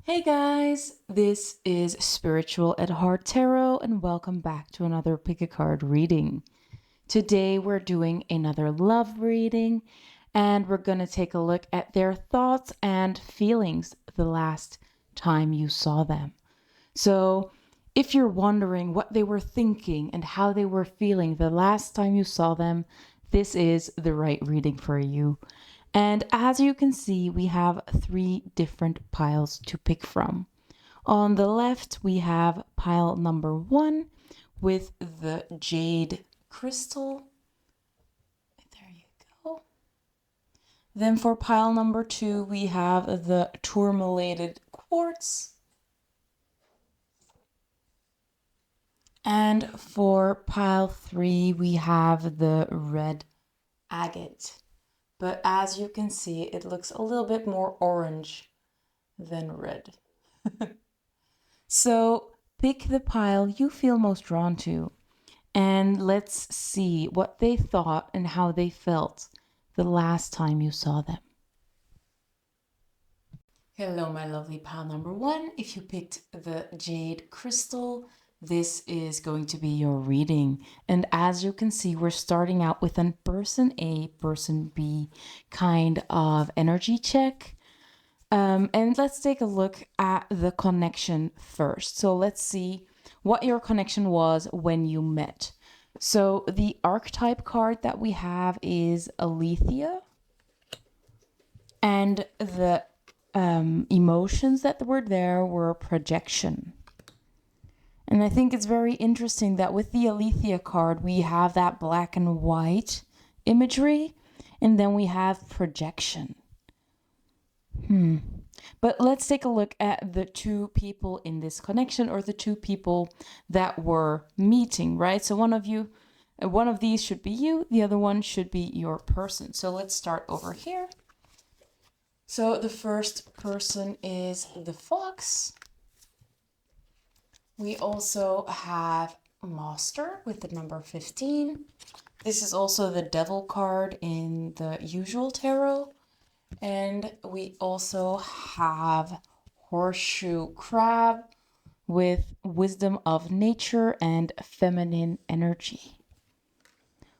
Hey guys, this is Spiritual at Heart Tarot, and welcome back to another pick a card reading. Today we're doing another love reading, and we're going to take a look at their thoughts and feelings the last time you saw them. So, if you're wondering what they were thinking and how they were feeling the last time you saw them, this is the right reading for you. And as you can see, we have 3 different piles to pick from. On the left, we have pile number 1 with the jade crystal. There you go. Then for pile number 2, we have the tourmalated quartz. And for pile 3, we have the red agate. But as you can see, it looks a little bit more orange than red. So pick the pile you feel most drawn to, and let's see what they thought and how they felt the last time you saw them. Hello, my lovely pile number 1. If you picked the jade crystal, this is going to be your reading. And as you can see, we're starting out with a person A, person B kind of energy check. And let's take a look at the connection first. So let's see what your connection was when you met. So the archetype card that we have is Alethea. And the emotions that were there were projection. And I think it's very interesting that with the Alethea card, we have that black and white imagery, and then we have projection. But let's take a look at the 2 people in this connection, or the 2 people that were meeting, right? So one of these should be you, the other one should be your person. So let's start over here. So the first person is the fox. We also have Master with the number 15. This is also the Devil card in the usual tarot. And we also have Horseshoe Crab with Wisdom of Nature and Feminine Energy.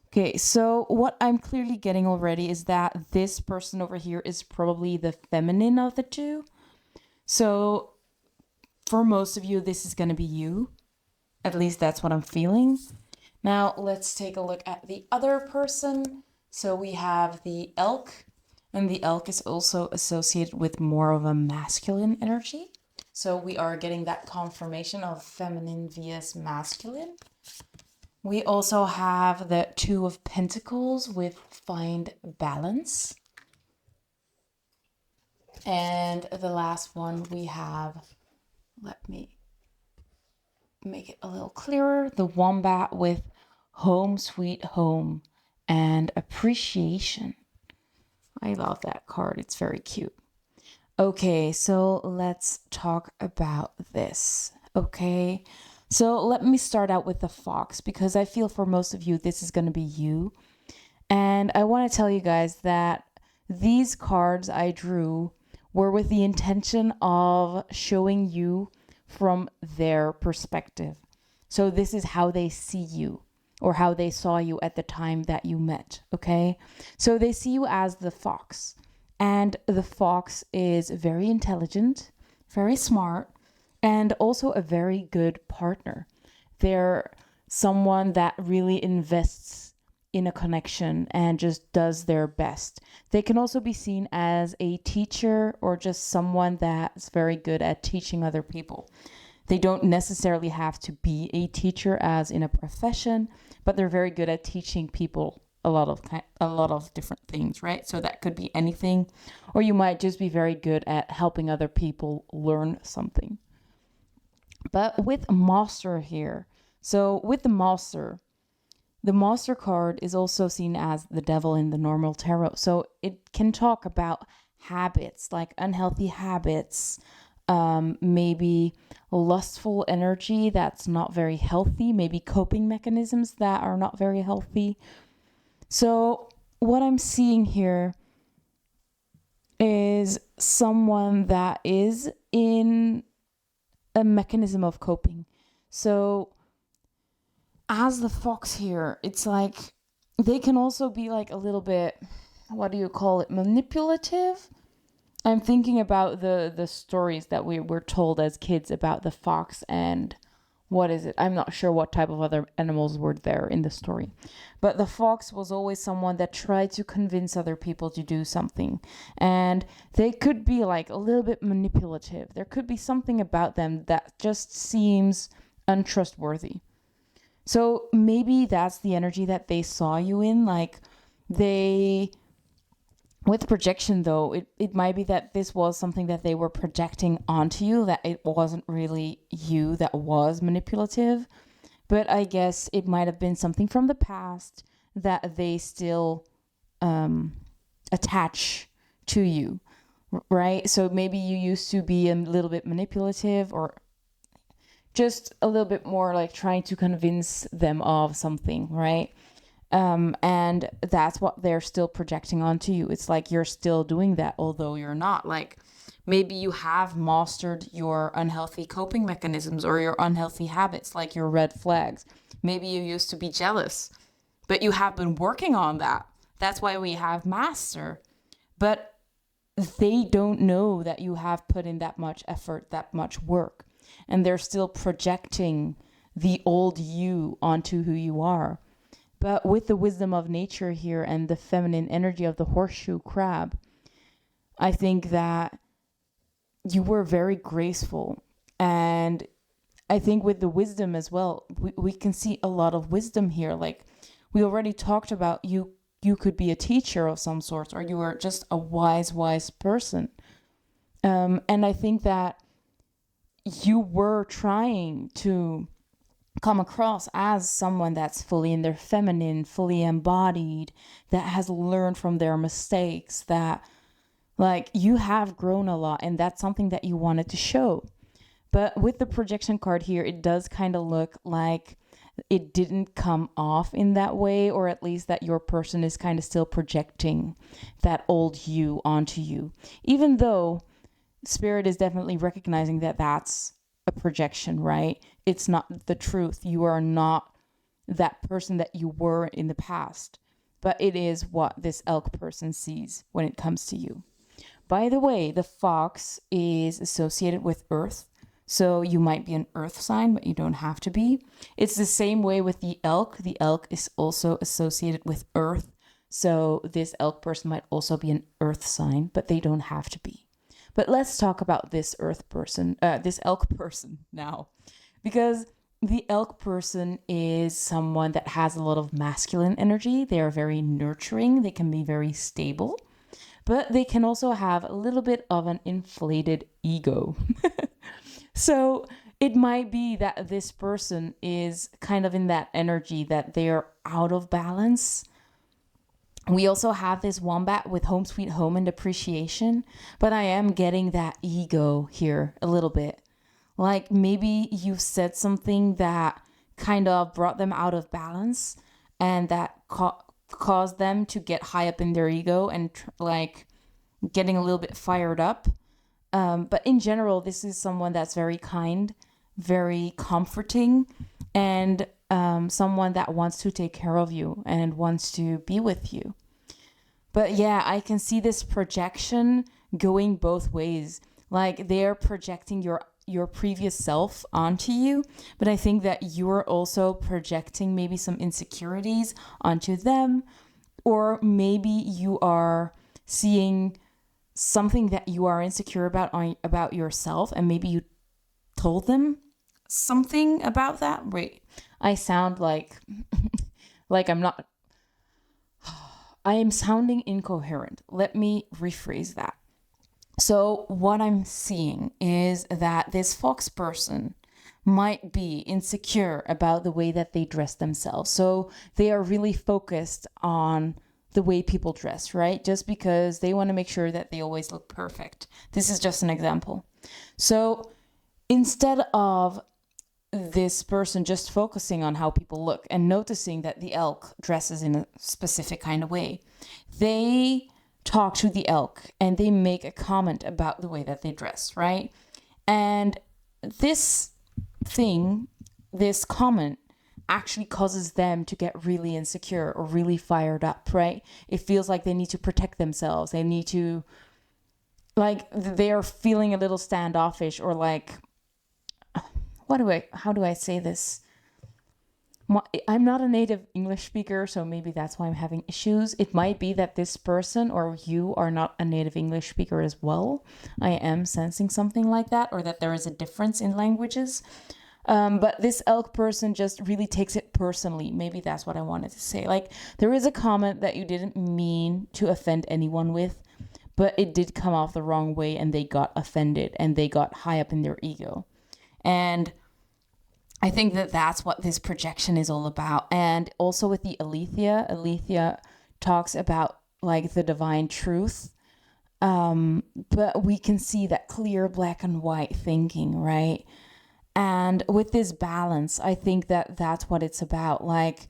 Okay, so what I'm clearly getting already is that this person over here is probably the feminine of the 2. So for most of you, this is going to be you. At least that's what I'm feeling. Now, let's take a look at the other person. So we have the elk, and the elk is also associated with more of a masculine energy. So we are getting that confirmation of feminine vs masculine. We also have the 2 of Pentacles with find balance. And the last one we have, let me make it a little clearer, the wombat with home sweet home and appreciation. I love that card. It's very cute. Okay, so let's talk about this. Okay, so let me start out with the fox, because I feel for most of you, this is going to be you. And I want to tell you guys that these cards I drew were with the intention of showing you from their perspective. So this is how they see you, or how they saw you at the time that you met, okay? So they see you as the fox. And the fox is very intelligent, very smart, and also a very good partner. They're someone that really invests in a connection and just does their best. They can also be seen as a teacher, or just someone that's very good at teaching other people. They don't necessarily have to be a teacher as in a profession, but they're very good at teaching people a lot of different things, right? So that could be anything, or you might just be very good at helping other people learn something. But with Master here, so with the Master card is also seen as the devil in the normal tarot. So it can talk about habits, like unhealthy habits, maybe lustful energy that's not very healthy, maybe coping mechanisms that are not very healthy. So what I'm seeing here is someone that is in a mechanism of coping. So as the fox here, it's like they can also be like a little bit, what do you call it, manipulative? I'm thinking about the stories that we were told as kids about the fox and what is it? I'm not sure what type of other animals were there in the story. But the fox was always someone that tried to convince other people to do something. And they could be like a little bit manipulative. There could be something about them that just seems untrustworthy. So maybe that's the energy that they saw you in. Like they, with projection though, it might be that this was something that they were projecting onto you, that it wasn't really you that was manipulative. But I guess it might have been something from the past that they still attach to you, right? So maybe you used to be a little bit manipulative, or just a little bit more like trying to convince them of something, right? And that's what they're still projecting onto you. It's like you're still doing that, although you're not. Like maybe you have mastered your unhealthy coping mechanisms or your unhealthy habits, like your red flags. Maybe you used to be jealous, but you have been working on that. That's why we have master. But they don't know that you have put in that much effort, that much work. And they're still projecting the old you onto who you are. But with the wisdom of nature here and the feminine energy of the horseshoe crab, I think that you were very graceful. And I think with the wisdom as well, we can see a lot of wisdom here. Like we already talked about, you could be a teacher of some sort, or you were just a wise person. And I think that you were trying to come across as someone that's fully in their feminine, fully embodied, that has learned from their mistakes, that like you have grown a lot, and that's something that you wanted to show. But with the projection card here, it does kind of look like it didn't come off in that way, or at least that your person is kind of still projecting that old you onto you, even though Spirit is definitely recognizing that that's a projection, right? It's not the truth. You are not that person that you were in the past, but it is what this elk person sees when it comes to you. By the way, the fox is associated with earth, so you might be an earth sign, but you don't have to be. It's the same way with the elk. The elk is also associated with earth, so this elk person might also be an earth sign, but they don't have to be. But let's talk about this this elk person now, because the elk person is someone that has a lot of masculine energy. They are very nurturing. They can be very stable, but they can also have a little bit of an inflated ego. So it might be that this person is kind of in that energy that they're out of balance. We also have this wombat with home sweet home and appreciation, but I am getting that ego here a little bit. Like maybe you said something that kind of brought them out of balance, and that caused them to get high up in their ego and like getting a little bit fired up. But in general, this is someone that's very kind, very comforting, and someone that wants to take care of you and wants to be with you. But yeah, I can see this projection going both ways. Like they're projecting your previous self onto you, but I think that you're also projecting maybe some insecurities onto them, or maybe you are seeing something that you are insecure about yourself, and maybe you told them something about that. Wait, I sound like like I am sounding incoherent. Let me rephrase that. So what I'm seeing is that this fox person might be insecure about the way that they dress themselves. So they are really focused on the way people dress, right? Just because they want to make sure that they always look perfect. This is just an example. So instead of this person just focusing on how people look and noticing that the elk dresses in a specific kind of way, they talk to the elk and they make a comment about the way that they dress, right? And this this comment actually causes them to get really insecure or really fired up, right? It feels like they need to protect themselves. They need to, like, they're feeling a little standoffish, or like, how do I say this? I'm not a native English speaker, so maybe that's why I'm having issues. It might be that this person or you are not a native English speaker as well. I am sensing something like that, or that there is a difference in languages. But this elk person just really takes it personally. Maybe that's what I wanted to say. Like, there is a comment that you didn't mean to offend anyone with, but it did come off the wrong way, and they got offended and they got high up in their ego. And I think that that's what this projection is all about. And also with the Aletheia talks about like the divine truth. But we can see that clear black and white thinking, right? And with this balance, I think that that's what it's about. Like,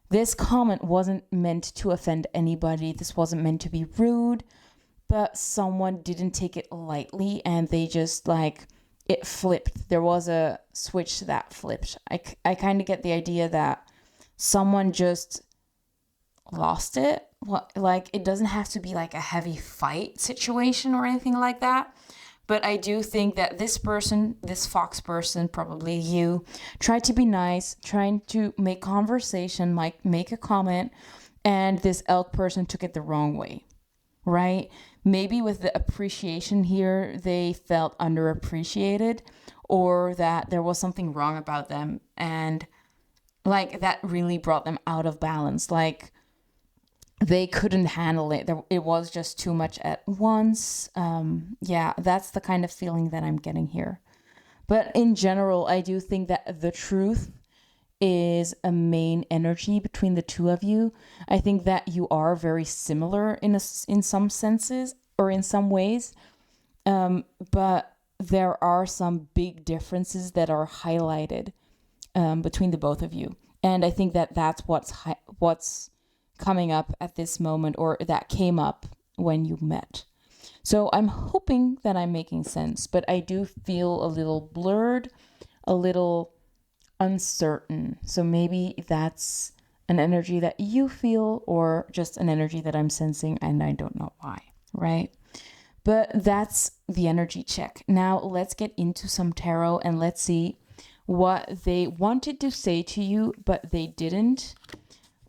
this comment wasn't meant to offend anybody. This wasn't meant to be rude, but someone didn't take it lightly, and they just like, it flipped. There was a switch that flipped. I kind of get the idea that someone just lost it. Like, it doesn't have to be like a heavy fight situation or anything like that. But I do think that this person, this fox person, probably you, tried to be nice, trying to make conversation, like make a comment, and this elk person took it the wrong way, right? Maybe with the appreciation here, they felt underappreciated, or that there was something wrong about them, and like that really brought them out of balance. Like, they couldn't handle it. It was just too much at once. Yeah, that's the kind of feeling that I'm getting here. But in general, I do think that the truth is a main energy between the two of you. I think that you are very similar in some senses or in some ways. But there are some big differences that are highlighted between the both of you. And I think that that's what's coming up at this moment, or that came up when you met. So I'm hoping that I'm making sense, but I do feel a little blurred, a little uncertain. So maybe that's an energy that you feel, or just an energy that I'm sensing and I don't know why, right? But that's the energy check. Now let's get into some tarot and let's see what they wanted to say to you, but they didn't.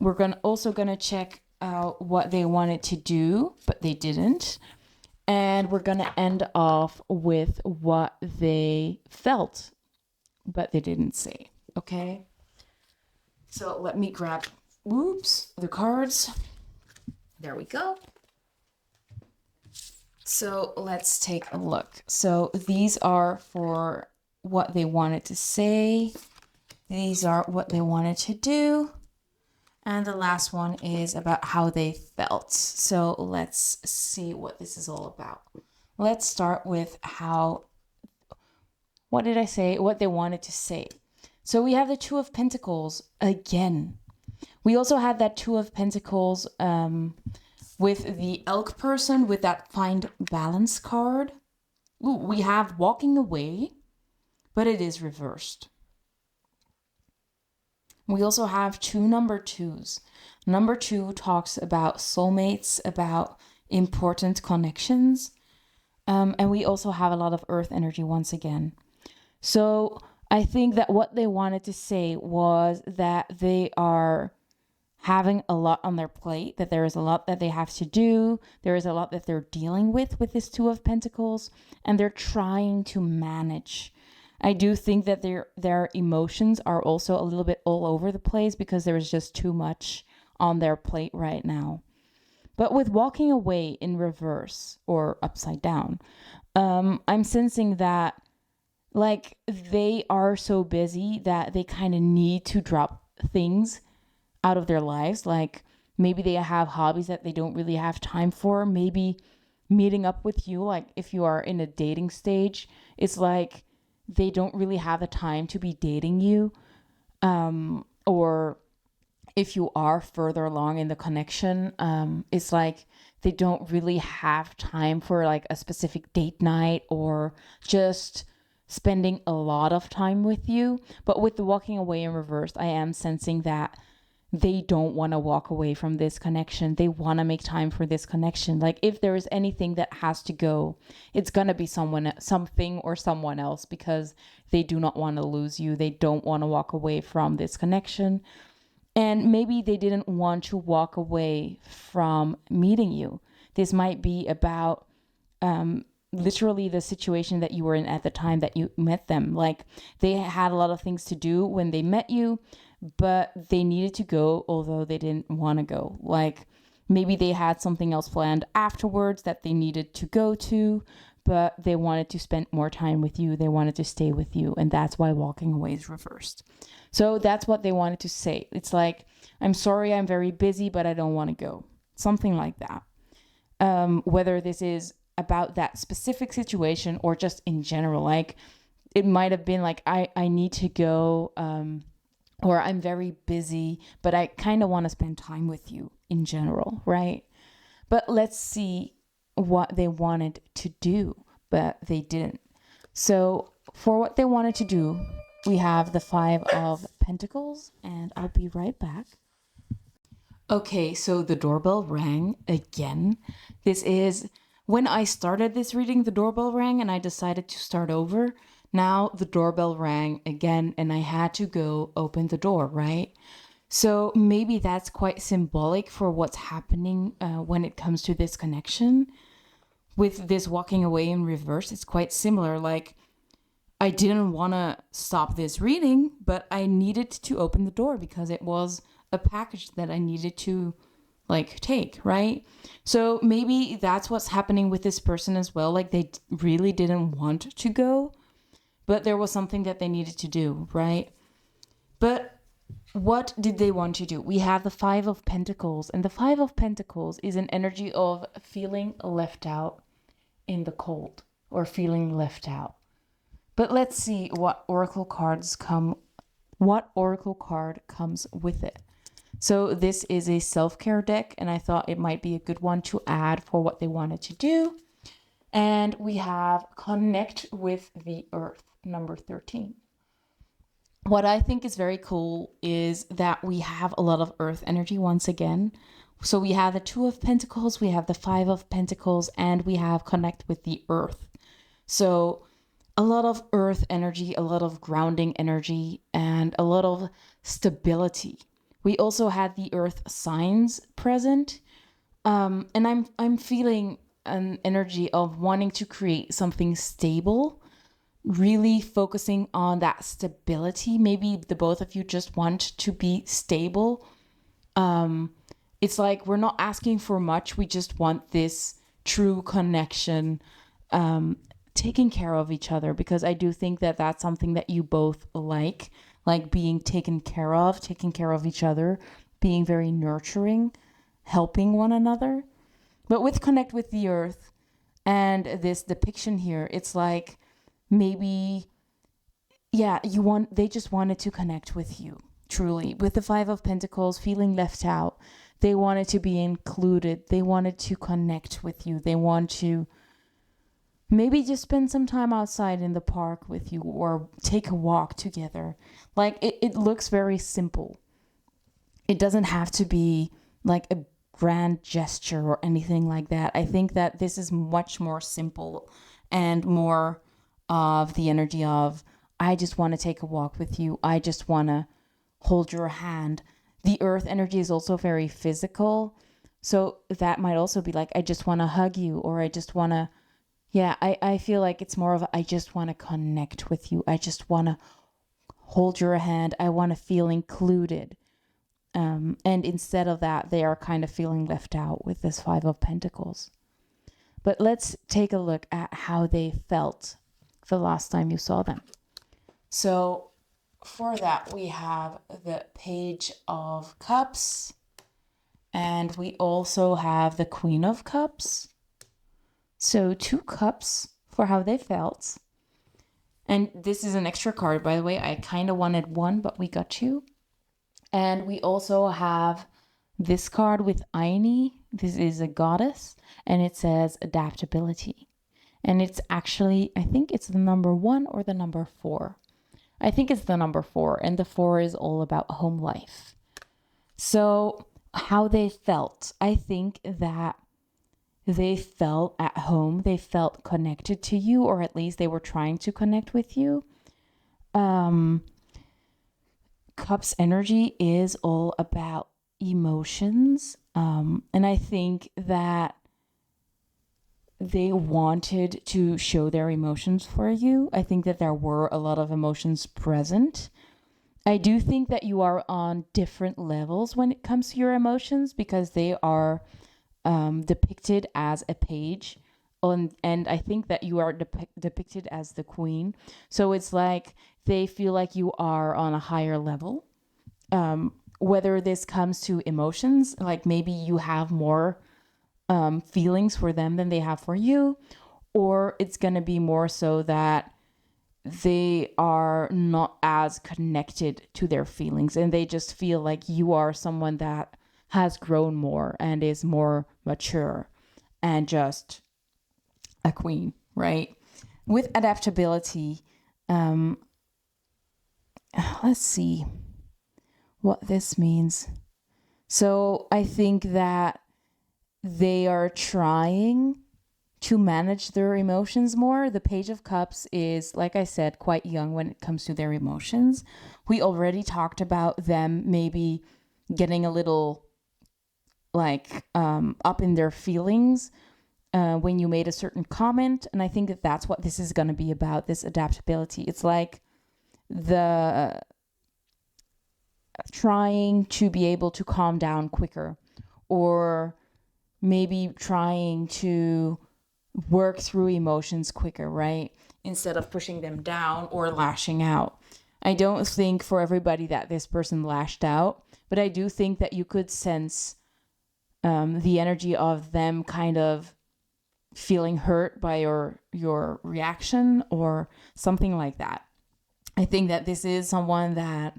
We're also gonna check out what they wanted to do, but they didn't. And we're gonna end off with what they felt, but they didn't say, okay? So let me grab, the cards. There we go. So let's take a look. So these are for what they wanted to say. These are what they wanted to do. And the last one is about how they felt. So let's see what this is all about. Let's start with what did I say? What they wanted to say. So we have the Two of Pentacles again. We also had that Two of Pentacles with the elk person with that Find Balance card. Ooh, we have Walking Away, but it is reversed. We also have two number twos. Number 2 talks about soulmates, about important connections. And we also have a lot of earth energy once again. So I think that what they wanted to say was that they are having a lot on their plate, that there is a lot that they have to do. There is a lot that they're dealing with this Two of Pentacles, and they're trying to manage. I do think that their emotions are also a little bit all over the place because there is just too much on their plate right now. But with Walking Away in reverse or upside down, I'm sensing that like they are so busy that they kind of need to drop things out of their lives. Like maybe they have hobbies that they don't really have time for. Maybe meeting up with you, like if you are in a dating stage, it's like they don't really have the time to be dating you. Or if you are further along in the connection, it's like they don't really have time for like a specific date night or just spending a lot of time with you. But with the walking away in reverse, I am sensing that they don't want to walk away from this connection. They want to make time for this connection. Like if there is anything that has to go, it's going to be something or someone else, because they do not want to lose you. They don't want to walk away from this connection. And maybe they didn't want to walk away from meeting you. This might be about literally the situation that you were in at the time that you met them. Like they had a lot of things to do when they met you, but they needed to go, although they didn't want to go. Like maybe they had something else planned afterwards that they needed to go to, but they wanted to spend more time with you. They wanted to stay with you. And that's why walking away is reversed. So that's what they wanted to say. It's like, I'm sorry, I'm very busy, but I don't want to go. Something like that. Whether this is about that specific situation or just in general, like it might have been like, I need to go, or I'm very busy, but I kind of want to spend time with you in general, right? But let's see what they wanted to do, but they didn't. So for what they wanted to do, we have the 5 of Pentacles, and I'll be right back. Okay, so the doorbell rang again. This is when I started this reading, the doorbell rang and I decided to start over. Now the doorbell rang again and I had to go open the door, right? So maybe that's quite symbolic for what's happening when it comes to this connection. With this walking away in reverse, it's quite similar. Like, I didn't want to stop this reading, but I needed to open the door because it was a package that I needed to take, right? So maybe that's what's happening with this person as well. Like they really didn't want to go, but there was something that they needed to do, right? But what did they want to do? We have the 5 of Pentacles, and the 5 of Pentacles is an energy of feeling left out in the cold, or feeling left out. But let's see what oracle card comes with it. So this is a self-care deck, and I thought it might be a good one to add for what they wanted to do. And we have Connect with the Earth, number 13. What I think is very cool is that we have a lot of Earth energy once again. So we have the 2 of Pentacles, we have the 5 of Pentacles, and we have Connect with the Earth. So a lot of Earth energy, a lot of grounding energy, and a lot of stability. We also had the Earth signs present, and I'm feeling an energy of wanting to create something stable, really focusing on that stability. Maybe the both of you just want to be stable. It's like we're not asking for much. We just want this true connection, taking care of each other, because I do think that that's something that you both like being taken care of each other, being very nurturing, helping one another. But with Connect with the Earth and this depiction here, it's like maybe, yeah, they just wanted to connect with you, truly. With the 5 of Pentacles, feeling left out, they wanted to be included. They wanted to connect with you. They want to maybe just spend some time outside in the park with you, or take a walk together. Like it looks very simple. It doesn't have to be like a grand gesture or anything like that. I think that this is much more simple and more of the energy of, I just want to take a walk with you. I just want to hold your hand. The Earth energy is also very physical. So that might also be like, I just want to hug you, or I just want to, yeah, I feel like it's more of I just want to connect with you. I just want to hold your hand. I want to feel included. And instead of that, they are kind of feeling left out with this 5 of Pentacles. But let's take a look at how they felt the last time you saw them. So for that, we have the Page of Cups, and we also have the Queen of Cups. So 2 cups for how they felt. And this is an extra card, by the way. I kind of wanted 1, but we got 2. And we also have this card with Aini. This is a goddess, and it says adaptability. And it's actually, I think it's the number 1 or the number 4. I think it's the number 4, and the 4 is all about home life. So how they felt, I think that they felt at home, they felt connected to you, or at least they were trying to connect with you. Cup's energy is all about emotions. And I think that they wanted to show their emotions for you. I think that there were a lot of emotions present. I do think that you are on different levels when it comes to your emotions, because they are depicted as a page. And I think that you are depicted as the queen. So it's like they feel like you are on a higher level. Whether this comes to emotions, like maybe you have more feelings for them than they have for you, or it's going to be more so that they are not as connected to their feelings and they just feel like you are someone that has grown more and is more mature and just a queen, right? With adaptability, let's see what this means. So I think that they are trying to manage their emotions more. The Page of Cups is, like I said, quite young when it comes to their emotions. We already talked about them maybe getting a little like up in their feelings when you made a certain comment. And I think that that's what this is going to be about, this adaptability. It's like the trying to be able to calm down quicker, or maybe trying to work through emotions quicker, right? Instead of pushing them down or lashing out. I don't think for everybody that this person lashed out, but I do think that you could sense the energy of them kind of feeling hurt by your reaction or something like that. I think that this is someone that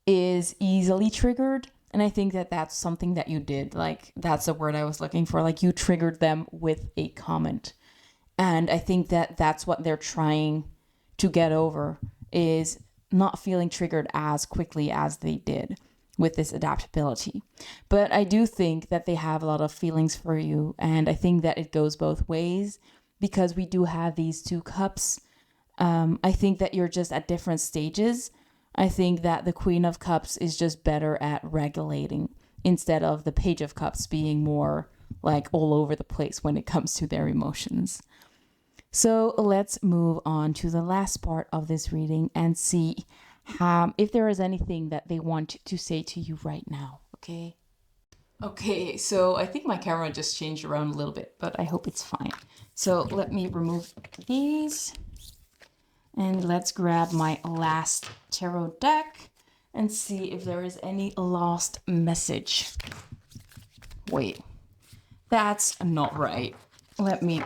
is easily triggered. And I think that that's something that you did. Like, that's the word I was looking for. Like, you triggered them with a comment. And I think that that's what they're trying to get over, is not feeling triggered as quickly as they did with this adaptability. But I do think that they have a lot of feelings for you. And I think that it goes both ways, because we do have these 2 cups. I think that you're just at different stages. I think that the Queen of Cups is just better at regulating, instead of the Page of Cups being more like all over the place when it comes to their emotions. So let's move on to the last part of this reading and see if there is anything that they want to say to you right now. Okay, so I think my camera just changed around a little bit, but I hope it's fine. So let me remove these. And let's grab my last tarot deck and see if there is any lost message. Wait, that's not right. Let me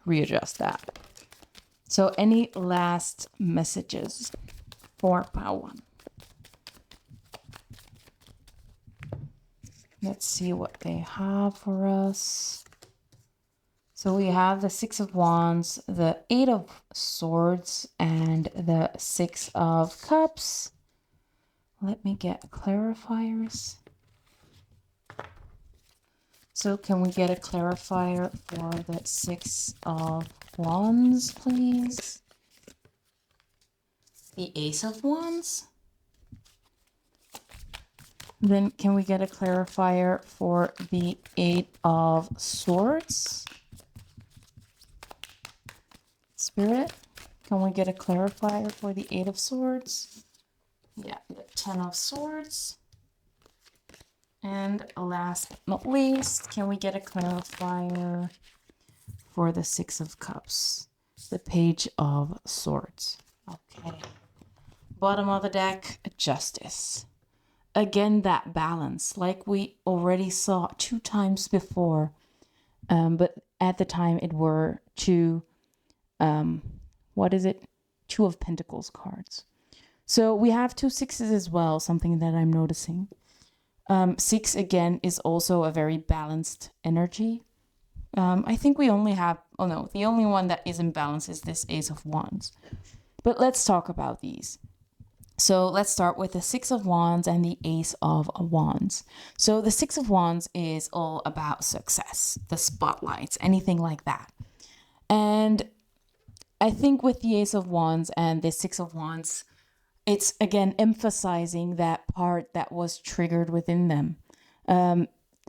readjust that. So any last messages for Pawan? Let's see what they have for us. So we have the 6 of Wands, the 8 of Swords, and the 6 of Cups. Let me get clarifiers. So can we get a clarifier for the 6 of Wands, please? The Ace of Wands. Then can we get a clarifier for the 8 of Swords? Spirit, can we get a clarifier for the 8 of Swords? Yeah, the 10 of Swords. And last but not least, can we get a clarifier for the 6 of Cups? The Page of Swords. Okay. Bottom of the deck, Justice. Again, that balance, like we already saw 2 times before. But at the time it were 2 2 of Pentacles cards. So we have 2 6s as well, something that I'm noticing. 6 again is also a very balanced energy. I think we only have, oh no, the only one that is in balance is this Ace of Wands. But let's talk about these. So let's start with the Six of Wands and the Ace of Wands. So the Six of Wands is all about success, the spotlights, anything like that. And I think with the Ace of Wands and the Six of Wands, it's again emphasizing that part that was triggered within them.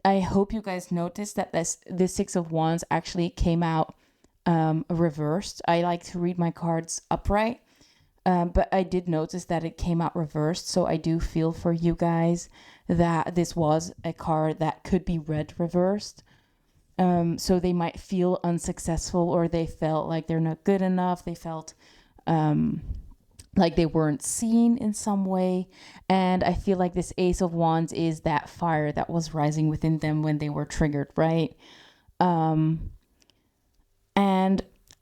I hope you guys noticed that this Six of Wands actually came out reversed. I like to read my cards upright, but I did notice that it came out reversed. So I do feel for you guys that this was a card that could be read reversed. So they might feel unsuccessful, or they felt like they're not good enough. They felt like they weren't seen in some way. And I feel like this Ace of Wands is that fire that was rising within them when they were triggered, right? And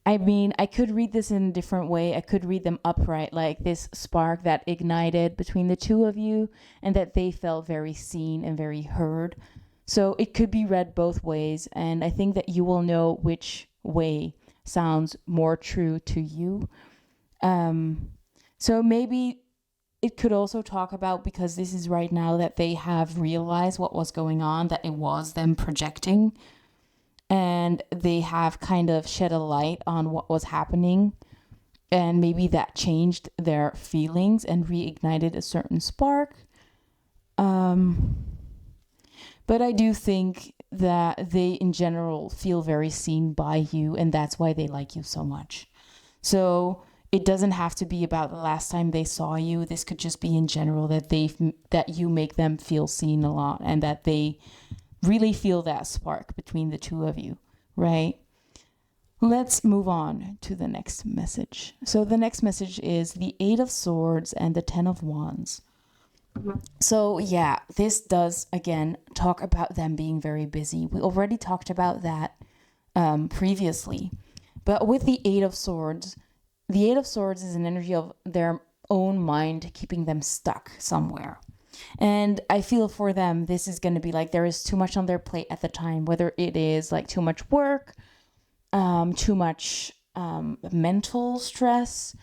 I mean, I could read this in a different way. I could read them upright, like this spark that ignited between the two of you and that they felt very seen and very heard. So it could be read both ways. And I think that you will know which way sounds more true to you. So maybe it could also talk about, because this is right now that they have realized what was going on, that it was them projecting, and they have kind of shed a light on what was happening, and maybe that changed their feelings and reignited a certain spark. But I do think that they in general feel very seen by you, and that's why they like you so much. So it doesn't have to be about the last time they saw you. This could just be in general that you make them feel seen a lot, and that they really feel that spark between the two of you, right? Let's move on to the next message. So the next message is the Eight of Swords and the Ten of Wands. So yeah, this does again talk about them being very busy. We already talked about that previously. But with the Eight of Swords is an energy of their own mind keeping them stuck somewhere. And I feel for them, this is going to be like there is too much on their plate at the time, whether it is like too much work, too much mental stress,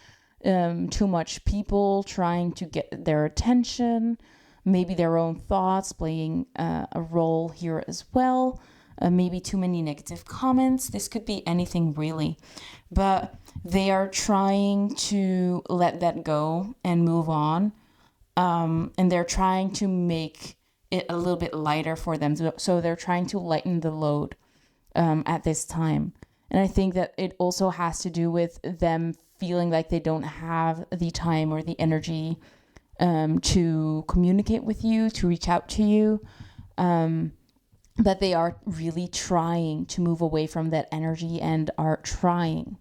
too much people trying to get their attention, maybe their own thoughts playing a role here as well, maybe too many negative comments. This could be anything really, but they are trying to let that go and move on, and they're trying to make it a little bit lighter for them. So they're trying to lighten the load at this time. And I think that it also has to do with them feeling like they don't have the time or the energy to communicate with you, to reach out to you, that they are really trying to move away from that energy and are trying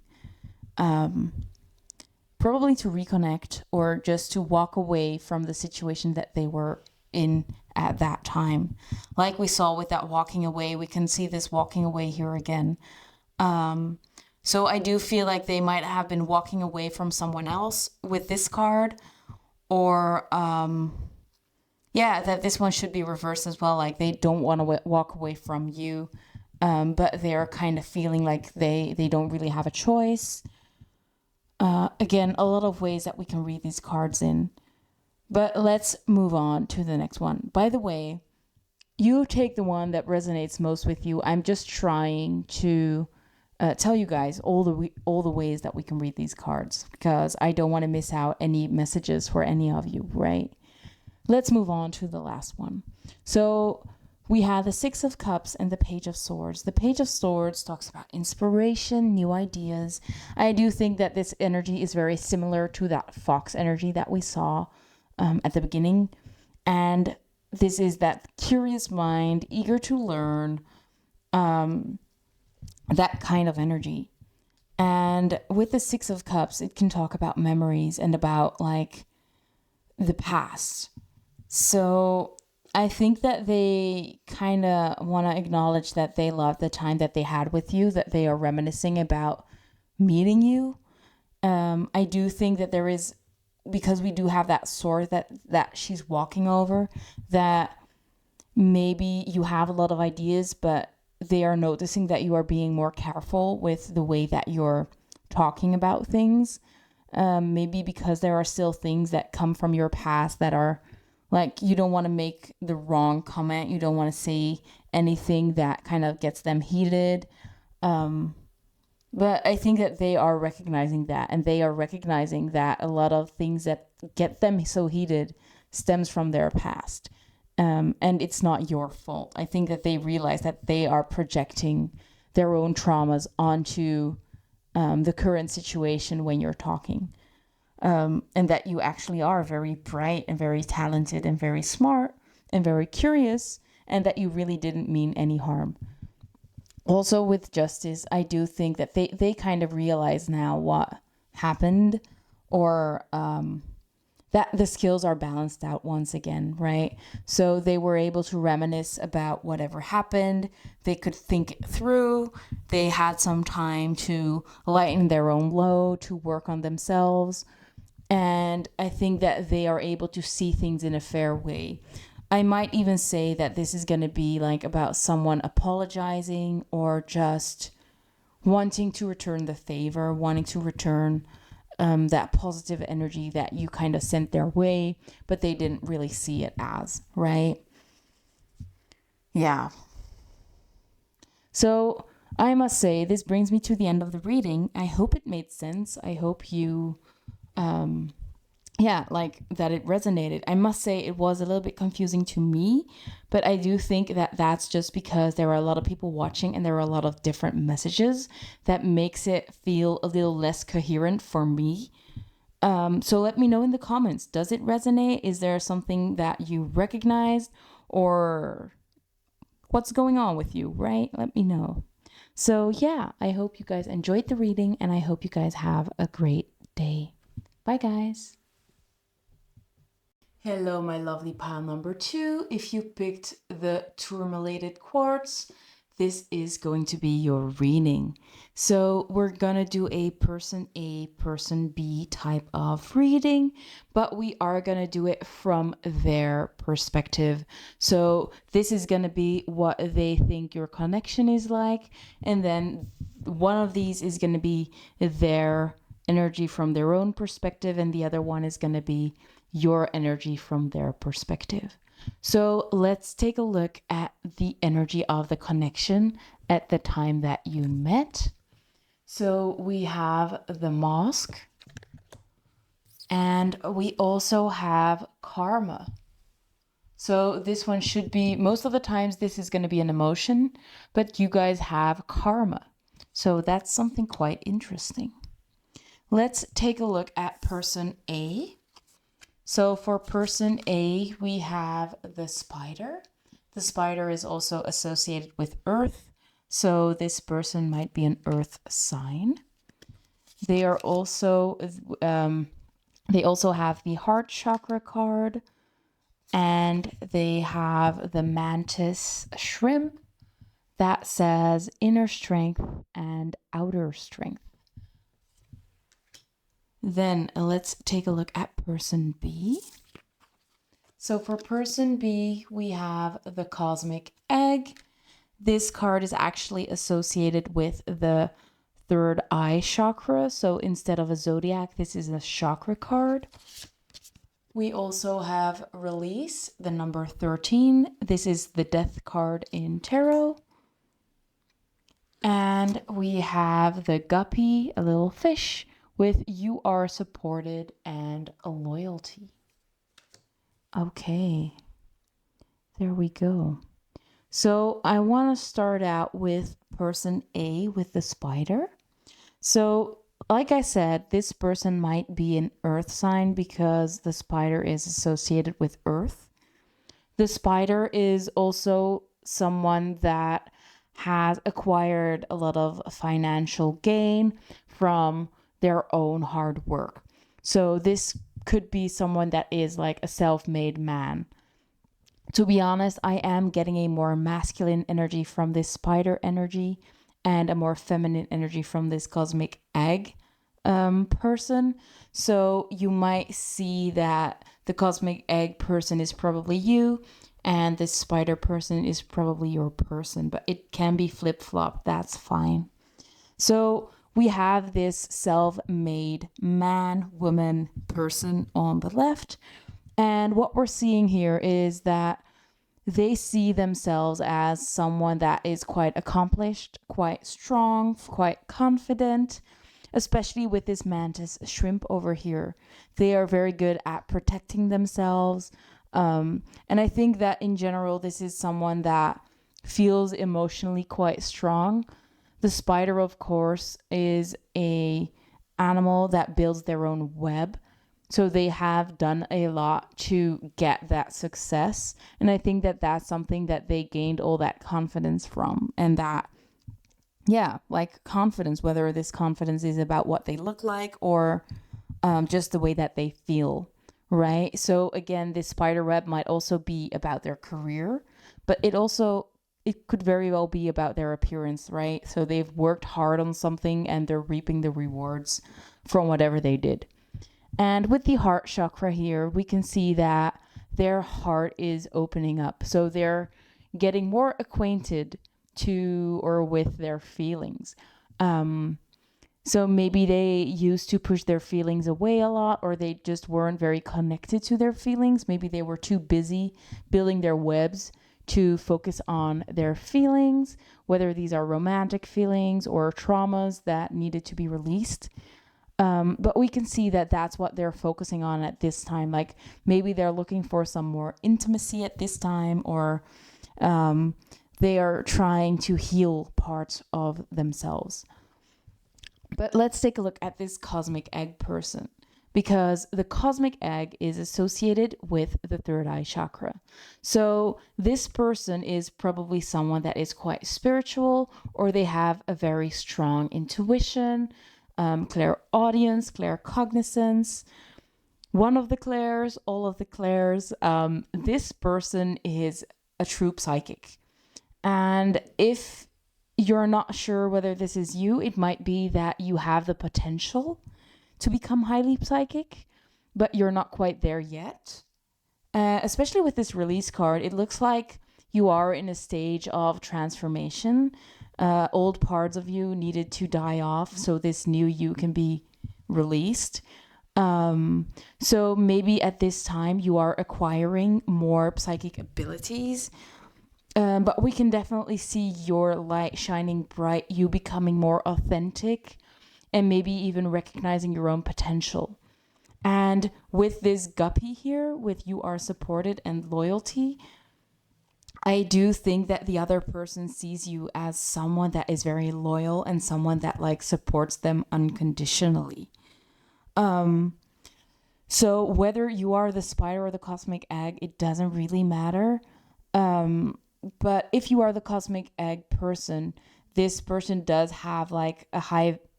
probably to reconnect or just to walk away from the situation that they were in at that time. Like we saw with that walking away, we can see this walking away here again. So I do feel like they might have been walking away from someone else with this card, or that this one should be reversed as well. Like they don't want to walk away from you, but they're kind of feeling like they don't really have a choice. Again, a lot of ways that we can read these cards in. But let's move on to the next one. By the way, you take the one that resonates most with you. I'm just trying to tell you guys all the ways that we can read these cards, because I don't want to miss out any messages for any of you, right? Let's move on to the last one. So we have the Six of Cups and the Page of Swords. The Page of Swords talks about inspiration, new ideas. I do think that this energy is very similar to that fox energy that we saw at the beginning. And this is that curious mind, eager to learn, that kind of energy. And with the Six of Cups, it can talk about memories and about like the past. So I think that they kind of want to acknowledge that they love the time that they had with you, that they are reminiscing about meeting you. I do think that there is, because we do have that sword that she's walking over, that maybe you have a lot of ideas, but they are noticing that you are being more careful with the way that you're talking about things. Maybe because there are still things that come from your past that are like, you don't want to make the wrong comment. You don't want to say anything that kind of gets them heated. But I think that they are recognizing that, and they are recognizing that a lot of things that get them so heated stems from their past. And it's not your fault. I think that they realize that they are projecting their own traumas onto the current situation when you're talking. And that you actually are very bright and very talented and very smart and very curious, and that you really didn't mean any harm. Also with justice, I do think that they kind of realize now what happened, or that the skills are balanced out once again, right? So they were able to reminisce about whatever happened. They could think it through. They had some time to lighten their own load, to work on themselves. And I think that they are able to see things in a fair way. I might even say that this is going to be like about someone apologizing, or just wanting to return the favor, wanting to return that positive energy that you kind of sent their way, but they didn't really see it as, right? Yeah. So I must say, this brings me to the end of the reading. I hope it made sense. I hope you, like that it resonated. I must say it was a little bit confusing to me, but I do think that that's just because there are a lot of people watching and there are a lot of different messages that makes it feel a little less coherent for me. So let me know in the comments. Does it resonate? Is there something that you recognized, or what's going on with you, right? Let me know. So yeah, I hope you guys enjoyed the reading, and I hope you guys have a great day. Bye guys. Hello, my lovely pile number 2. If you picked the tourmalated quartz, this is going to be your reading. So we're gonna do a person A, person B type of reading, but we are gonna do it from their perspective. So this is gonna be what they think your connection is like, and then one of these is gonna be their energy from their own perspective, and the other one is gonna be your energy from their perspective. So let's take a look at the energy of the connection at the time that you met. So we have the mosque, and we also have karma. So this one should be, most of the times this is going to be an emotion, but you guys have karma. So that's something quite interesting. Let's take a look at person A. So for person A, we have the spider. The spider is also associated with earth. So this person might be an earth sign. They are also, they also have the heart chakra card, and they have the mantis shrimp that says inner strength and outer strength. Then let's take a look at person B. So for person B, we have the cosmic egg. This card is actually associated with the third eye chakra. So instead of a zodiac, this is a chakra card. We also have release, the number 13. This is the death card in tarot. And we have the guppy, a little fish, with you are supported and a loyalty. Okay, there we go. So I want to start out with person A with the spider. So like I said, this person might be an earth sign because the spider is associated with earth. The spider is also someone that has acquired a lot of financial gain from their own hard work. So this could be someone that is like a self-made man. To be honest, I am getting a more masculine energy from this spider energy and a more feminine energy from this cosmic egg person. So you might see that the cosmic egg person is probably you, and this spider person is probably your person, but it can be flip-flopped. That's fine. So we have this self-made man, woman, person on the left. And what we're seeing here is that they see themselves as someone that is quite accomplished, quite strong, quite confident, especially with this mantis shrimp over here. They are very good at protecting themselves. And I think that in general, this is someone that feels emotionally quite strong. The spider, of course, is a animal that builds their own web. So they have done a lot to get that success. And I think that that's something that they gained all that confidence from. And that, yeah, like confidence, whether this confidence is about what they look like or just the way that they feel, right? So again, this spider web might also be about their career, but it could very well be about their appearance, right? So they've worked hard on something and they're reaping the rewards from whatever they did. And with the heart chakra here, we can see that their heart is opening up. So they're getting more acquainted to or with their feelings. So maybe they used to push their feelings away a lot, or they just weren't very connected to their feelings. Maybe they were too busy building their webs to focus on their feelings, whether these are romantic feelings or traumas that needed to be released. But we can see that that's what they're focusing on at this time. Like maybe they're looking for some more intimacy at this time, or they are trying to heal parts of themselves. But let's take a look at this cosmic egg person, because the cosmic egg is associated with the third eye chakra. So this person is probably someone that is quite spiritual, or they have a very strong intuition, clairaudience, claircognizance, one of the clairs, all of the clairs. This person is a true psychic. And if you're not sure whether this is you, it might be that you have the potential to become highly psychic, but you're not quite there yet. Especially with this release card, it looks like you are in a stage of transformation. Old parts of you needed to die off so this new you can be released. So maybe at this time you are acquiring more psychic abilities. But we can definitely see your light shining bright, you becoming more authentic, and maybe even recognizing your own potential. And with this guppy here, with you are supported and loyalty, I do think that the other person sees you as someone that is very loyal and someone that like supports them unconditionally. So whether you are the spider or the cosmic egg, it doesn't really matter. But if you are the cosmic egg person, this person does have like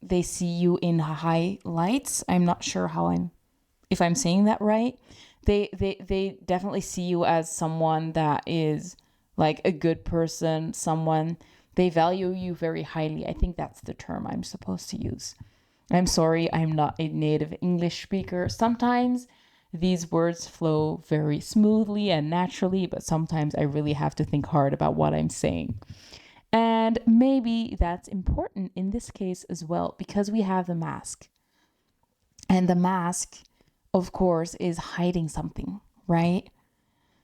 they see you in high lights. I'm not sure if I'm saying that right. They definitely see you as someone that is like a good person, someone, they value you very highly. I think that's the term I'm supposed to use. I'm sorry, I'm not a native English speaker. Sometimes these words flow very smoothly and naturally, but sometimes I really have to think hard about what I'm saying. And maybe that's important in this case as well, because we have the mask. And the mask, of course, is hiding something, right?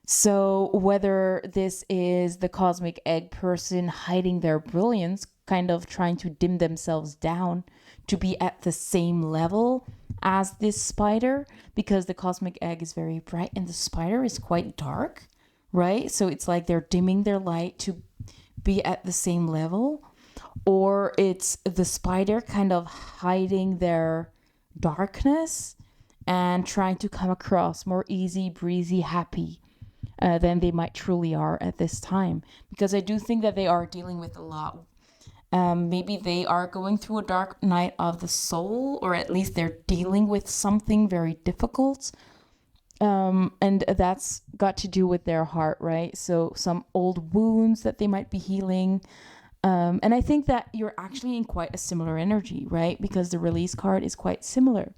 So whether this is the cosmic egg person hiding their brilliance, kind of trying to dim themselves down to be at the same level as this spider, because the cosmic egg is very bright and the spider is quite dark, right? So it's like they're dimming their light to be at the same level, or it's the spider kind of hiding their darkness and trying to come across more easy, breezy, happy than they might truly are at this time. Because I do think that they are dealing with a lot. Maybe they are going through a dark night of the soul, or at least they're dealing with something very difficult. And that's got to do with their heart, right? So some old wounds that they might be healing. And I think that you're actually in quite a similar energy, right? Because the release card is quite similar.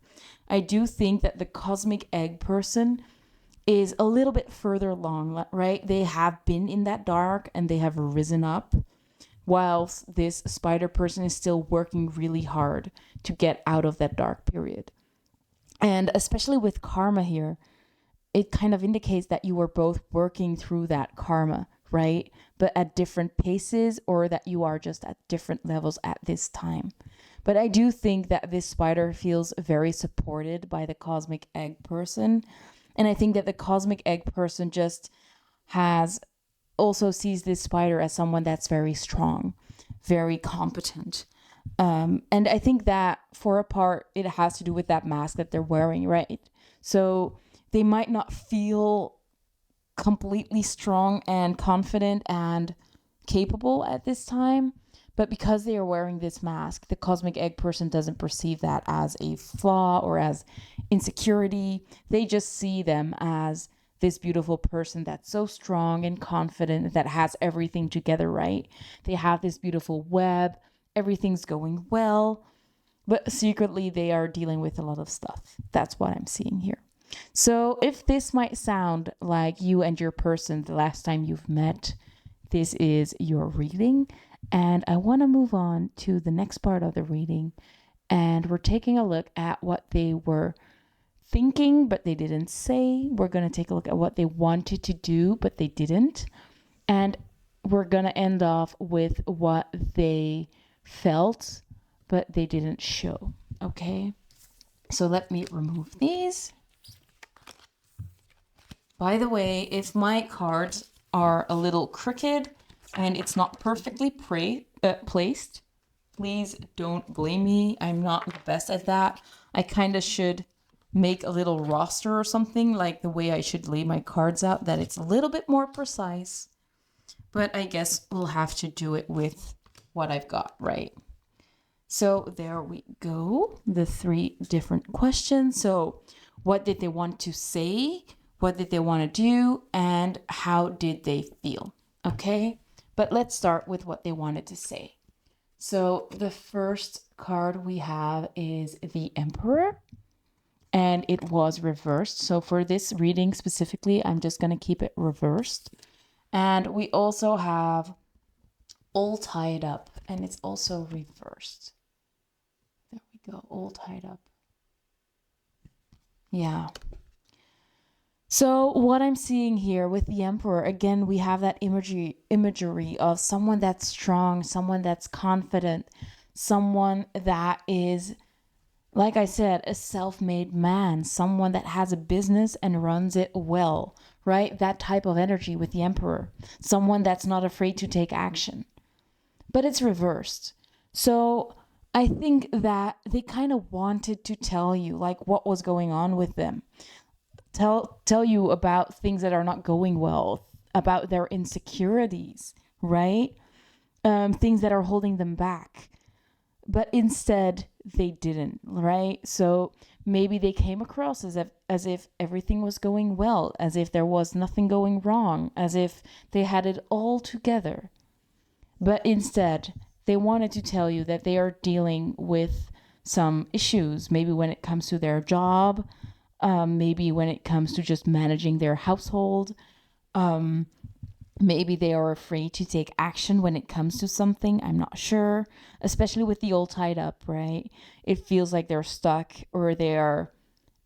I do think that the cosmic egg person is a little bit further along, right? They have been in that dark and they have risen up, whilst this spider person is still working really hard to get out of that dark period. And especially with karma here, it kind of indicates that you are both working through that karma, right? But at different paces, or that you are just at different levels at this time. But I do think that this spider feels very supported by the cosmic egg person. And I think that the cosmic egg person just also sees this spider as someone that's very strong, very competent. And I think that for a part, it has to do with that mask that they're wearing, right? So they might not feel completely strong and confident and capable at this time, but because they are wearing this mask, the cosmic egg person doesn't perceive that as a flaw or as insecurity. They just see them as this beautiful person that's so strong and confident, that has everything together, right? They have this beautiful web, everything's going well, but secretly they are dealing with a lot of stuff. That's what I'm seeing here. So if this might sound like you and your person the last time you've met, this is your reading. And I want to move on to the next part of the reading. And we're taking a look at what they were thinking, but they didn't say. We're going to take a look at what they wanted to do, but they didn't. And we're going to end off with what they felt, but they didn't show. Okay? So let me remove these. By the way, if my cards are a little crooked and it's not perfectly placed, please don't blame me. I'm not the best at that. I kind of should make a little roster or something, like the way I should lay my cards out, that it's a little bit more precise. But I guess we'll have to do it with what I've got, right? So there we go. The 3 different questions. So what did they want to say? What did they want to do? And how did they feel? Okay, but let's start with what they wanted to say. So the first card we have is the Emperor, and it was reversed. So for this reading specifically, I'm just going to keep it reversed. And we also have all tied up, and it's also reversed. There we go, all tied up. Yeah. So what I'm seeing here with the Emperor, again, we have that imagery of someone that's strong, someone that's confident, someone that is, like I said, a self-made man, someone that has a business and runs it well, right? That type of energy with the Emperor, someone that's not afraid to take action. But it's reversed. So I think that they kind of wanted to tell you like what was going on with them. Tell you about things that are not going well, about their insecurities, right? Things that are holding them back. But instead, they didn't, right? So maybe they came across as if everything was going well, as if there was nothing going wrong, as if they had it all together. But instead, they wanted to tell you that they are dealing with some issues, maybe when it comes to their job, maybe when it comes to just managing their household. Maybe they are afraid to take action when it comes to something. I'm not sure, especially with the all tied up, right? It feels like they're stuck or they are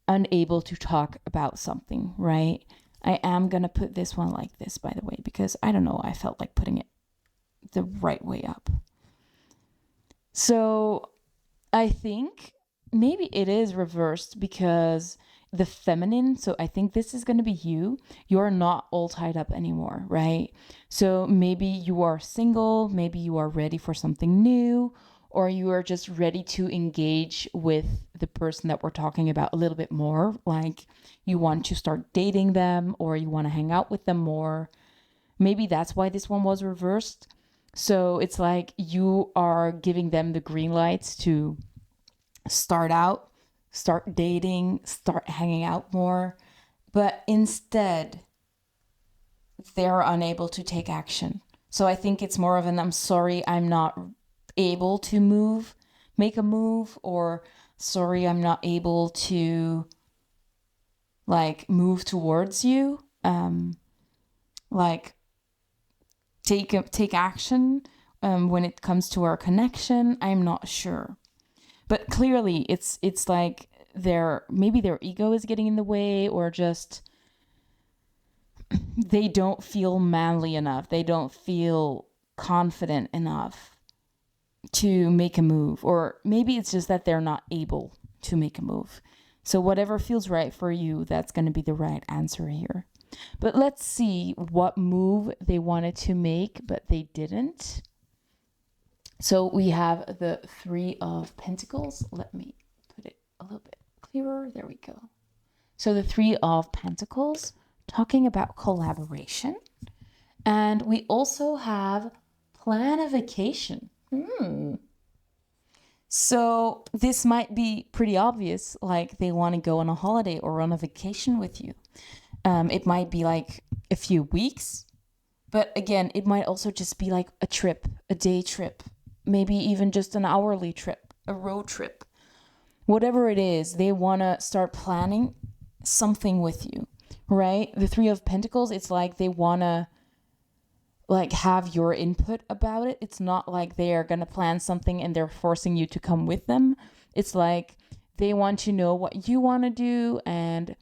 unable to talk about something, right? I am going to put this one like this, by the way, because I don't know, I felt like putting it the right way up. So I think maybe it is reversed because the feminine, so I think this is going to be you're not all tied up anymore, right? So maybe you are single, maybe you are ready for something new, or you are just ready to engage with the person that we're talking about a little bit more, like you want to start dating them or you want to hang out with them more. Maybe that's why this one was reversed. So it's like you are giving them the green lights to start dating, start hanging out more. But instead, they're unable to take action. So I think it's more of an I'm sorry, I'm not able to make a move, or sorry, I'm not able to like move towards you, like take action when it comes to our connection. I'm not sure. But clearly it's like maybe their ego is getting in the way, or just they don't feel manly enough. They don't feel confident enough to make a move. Or maybe it's just that they're not able to make a move. So whatever feels right for you, that's going to be the right answer here. But let's see what move they wanted to make, but they didn't. So we have the Three of Pentacles. Let me put it a little bit clearer. There we go. So the Three of Pentacles, talking about collaboration. And we also have plan a vacation. So this might be pretty obvious, like they want to go on a holiday or on a vacation with you. It might be like a few weeks, but again, it might also just be like a trip, a day trip, maybe even just an hourly trip, a road trip. Whatever it is, they want to start planning something with you, right? The Three of Pentacles, it's like they want to like have your input about it. It's not like they are going to plan something and they're forcing you to come with them. It's like they want to know what you want to do, and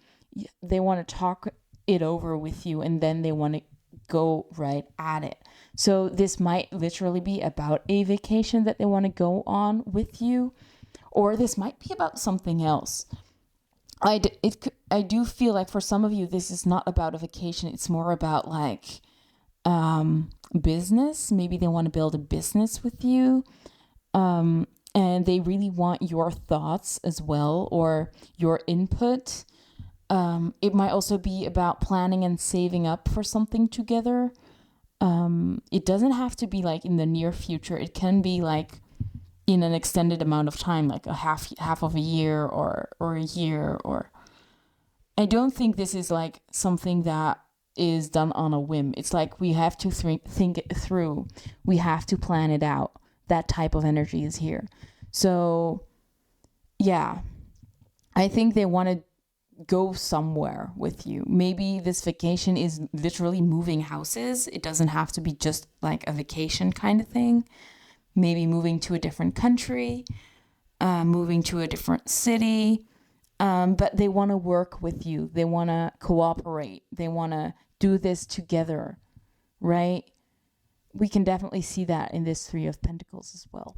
they want to talk it over with you, and then they want to go right at it. So this might literally be about a vacation that they want to go on with you, or this might be about something else. I do feel like for some of you, this is not about a vacation. It's more about like business. Maybe they want to build a business with you. And they really want your thoughts as well, or your input. It might also be about planning and saving up for something together. It doesn't have to be like in the near future. It can be like in an extended amount of time, like a half of a year or a year. Or I don't think this is like something that is done on a whim. It's like we have to think it through. We have to plan it out. That type of energy is here. So yeah, I think they want to go somewhere with you. Maybe this vacation is literally moving houses. It doesn't have to be just like a vacation kind of thing. Maybe moving to a different country, moving to a different city. But they want to work with you. They want to cooperate. They want to do this together, right? We can definitely see that in this Three of Pentacles as well.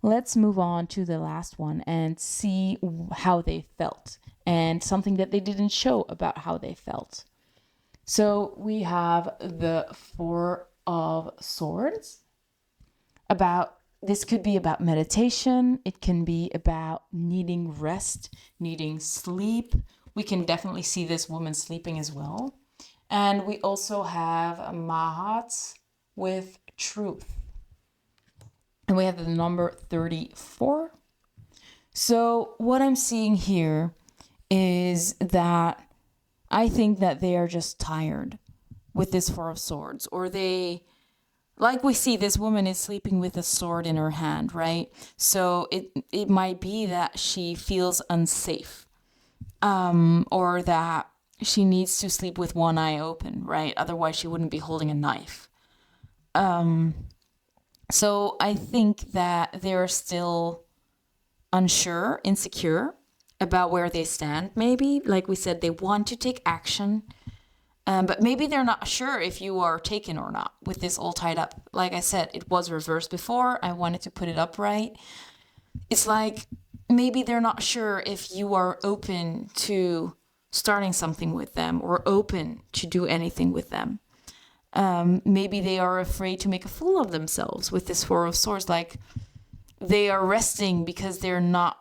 Let's move on to the last one and see how they felt, and something that they didn't show about how they felt. So we have the Four of Swords. This could be about meditation. It can be about needing rest, needing sleep. We can definitely see this woman sleeping as well. And we also have Mahat with truth. And we have the number 34. So what I'm seeing here is that I think that they are just tired with this Four of Swords, or like we see, this woman is sleeping with a sword in her hand, right? So it might be that she feels unsafe, or that she needs to sleep with one eye open, right? Otherwise, she wouldn't be holding a knife. So I think that they're still unsure, insecure about where they stand, maybe. Like we said, they want to take action. But maybe they're not sure if you are taken or not with this all tied up. Like I said, it was reversed before. I wanted to put it upright. It's like maybe they're not sure if you are open to starting something with them, or open to do anything with them. Maybe they are afraid to make a fool of themselves with this Four of Swords. Like they are resting because they're not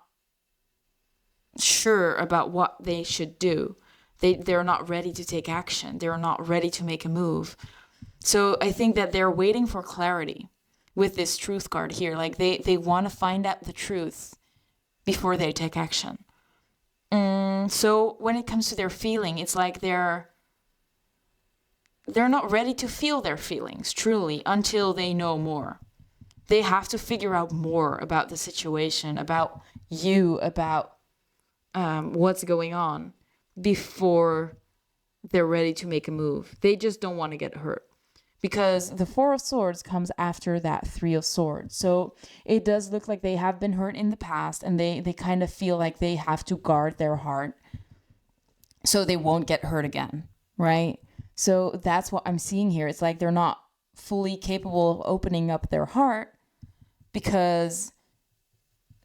sure about what they should do. They're not ready to take action. They're not ready to make a move. So I think that they're waiting for clarity with this truth card here. Like they want to find out the truth before they take action. So when it comes to their feeling, it's like they're not ready to feel their feelings truly until they know more. They have to figure out more about the situation, about you, about what's going on, before they're ready to make a move. They just don't want to get hurt. Because the Four of Swords comes after that Three of Swords. So it does look like they have been hurt in the past, and they kind of feel like they have to guard their heart so they won't get hurt again, right? So that's what I'm seeing here. It's like they're not fully capable of opening up their heart because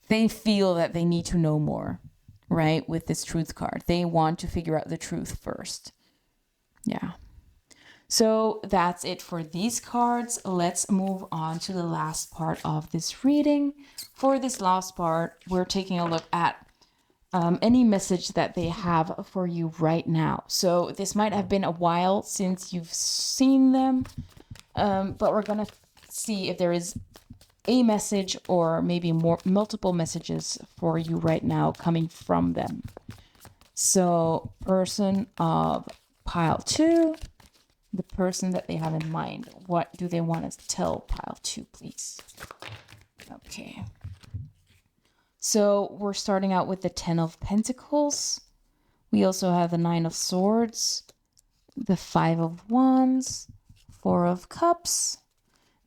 they feel that they need to know more, right? With this Truth card. They want to figure out the truth first. Yeah. So that's it for these cards. Let's move on to the last part of this reading. For this last part, we're taking a look at any message that they have for you right now. So this might have been a while since you've seen them, but we're going to see if there is a message or maybe multiple messages for you right now coming from them. So person of pile 2, the person that they have in mind. What do they want to tell pile 2, please? Okay. So we're starting out with the 10 of Pentacles. We also have the 9 of Swords, the 5 of Wands, 4 of Cups.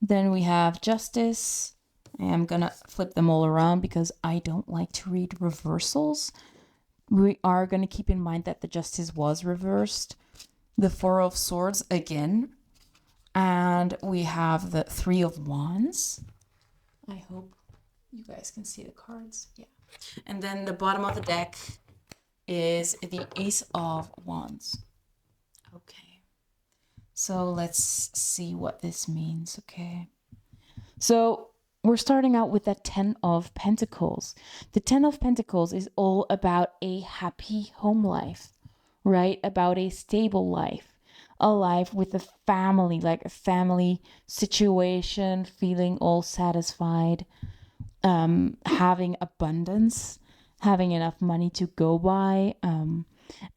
Then we have Justice. I'm going to flip them all around because I don't like to read reversals. We are going to keep in mind that the Justice was reversed. The 4 of Swords again. And we have the 3 of Wands. I hope you guys can see the cards. Yeah. And then the bottom of the deck is the Ace of Wands. Okay. So let's see what this means, okay? So we're starting out with the 10 of Pentacles. The 10 of Pentacles is all about a happy home life, right? About a stable life, a life with a family, like a family situation, feeling all satisfied, having abundance, having enough money to go by,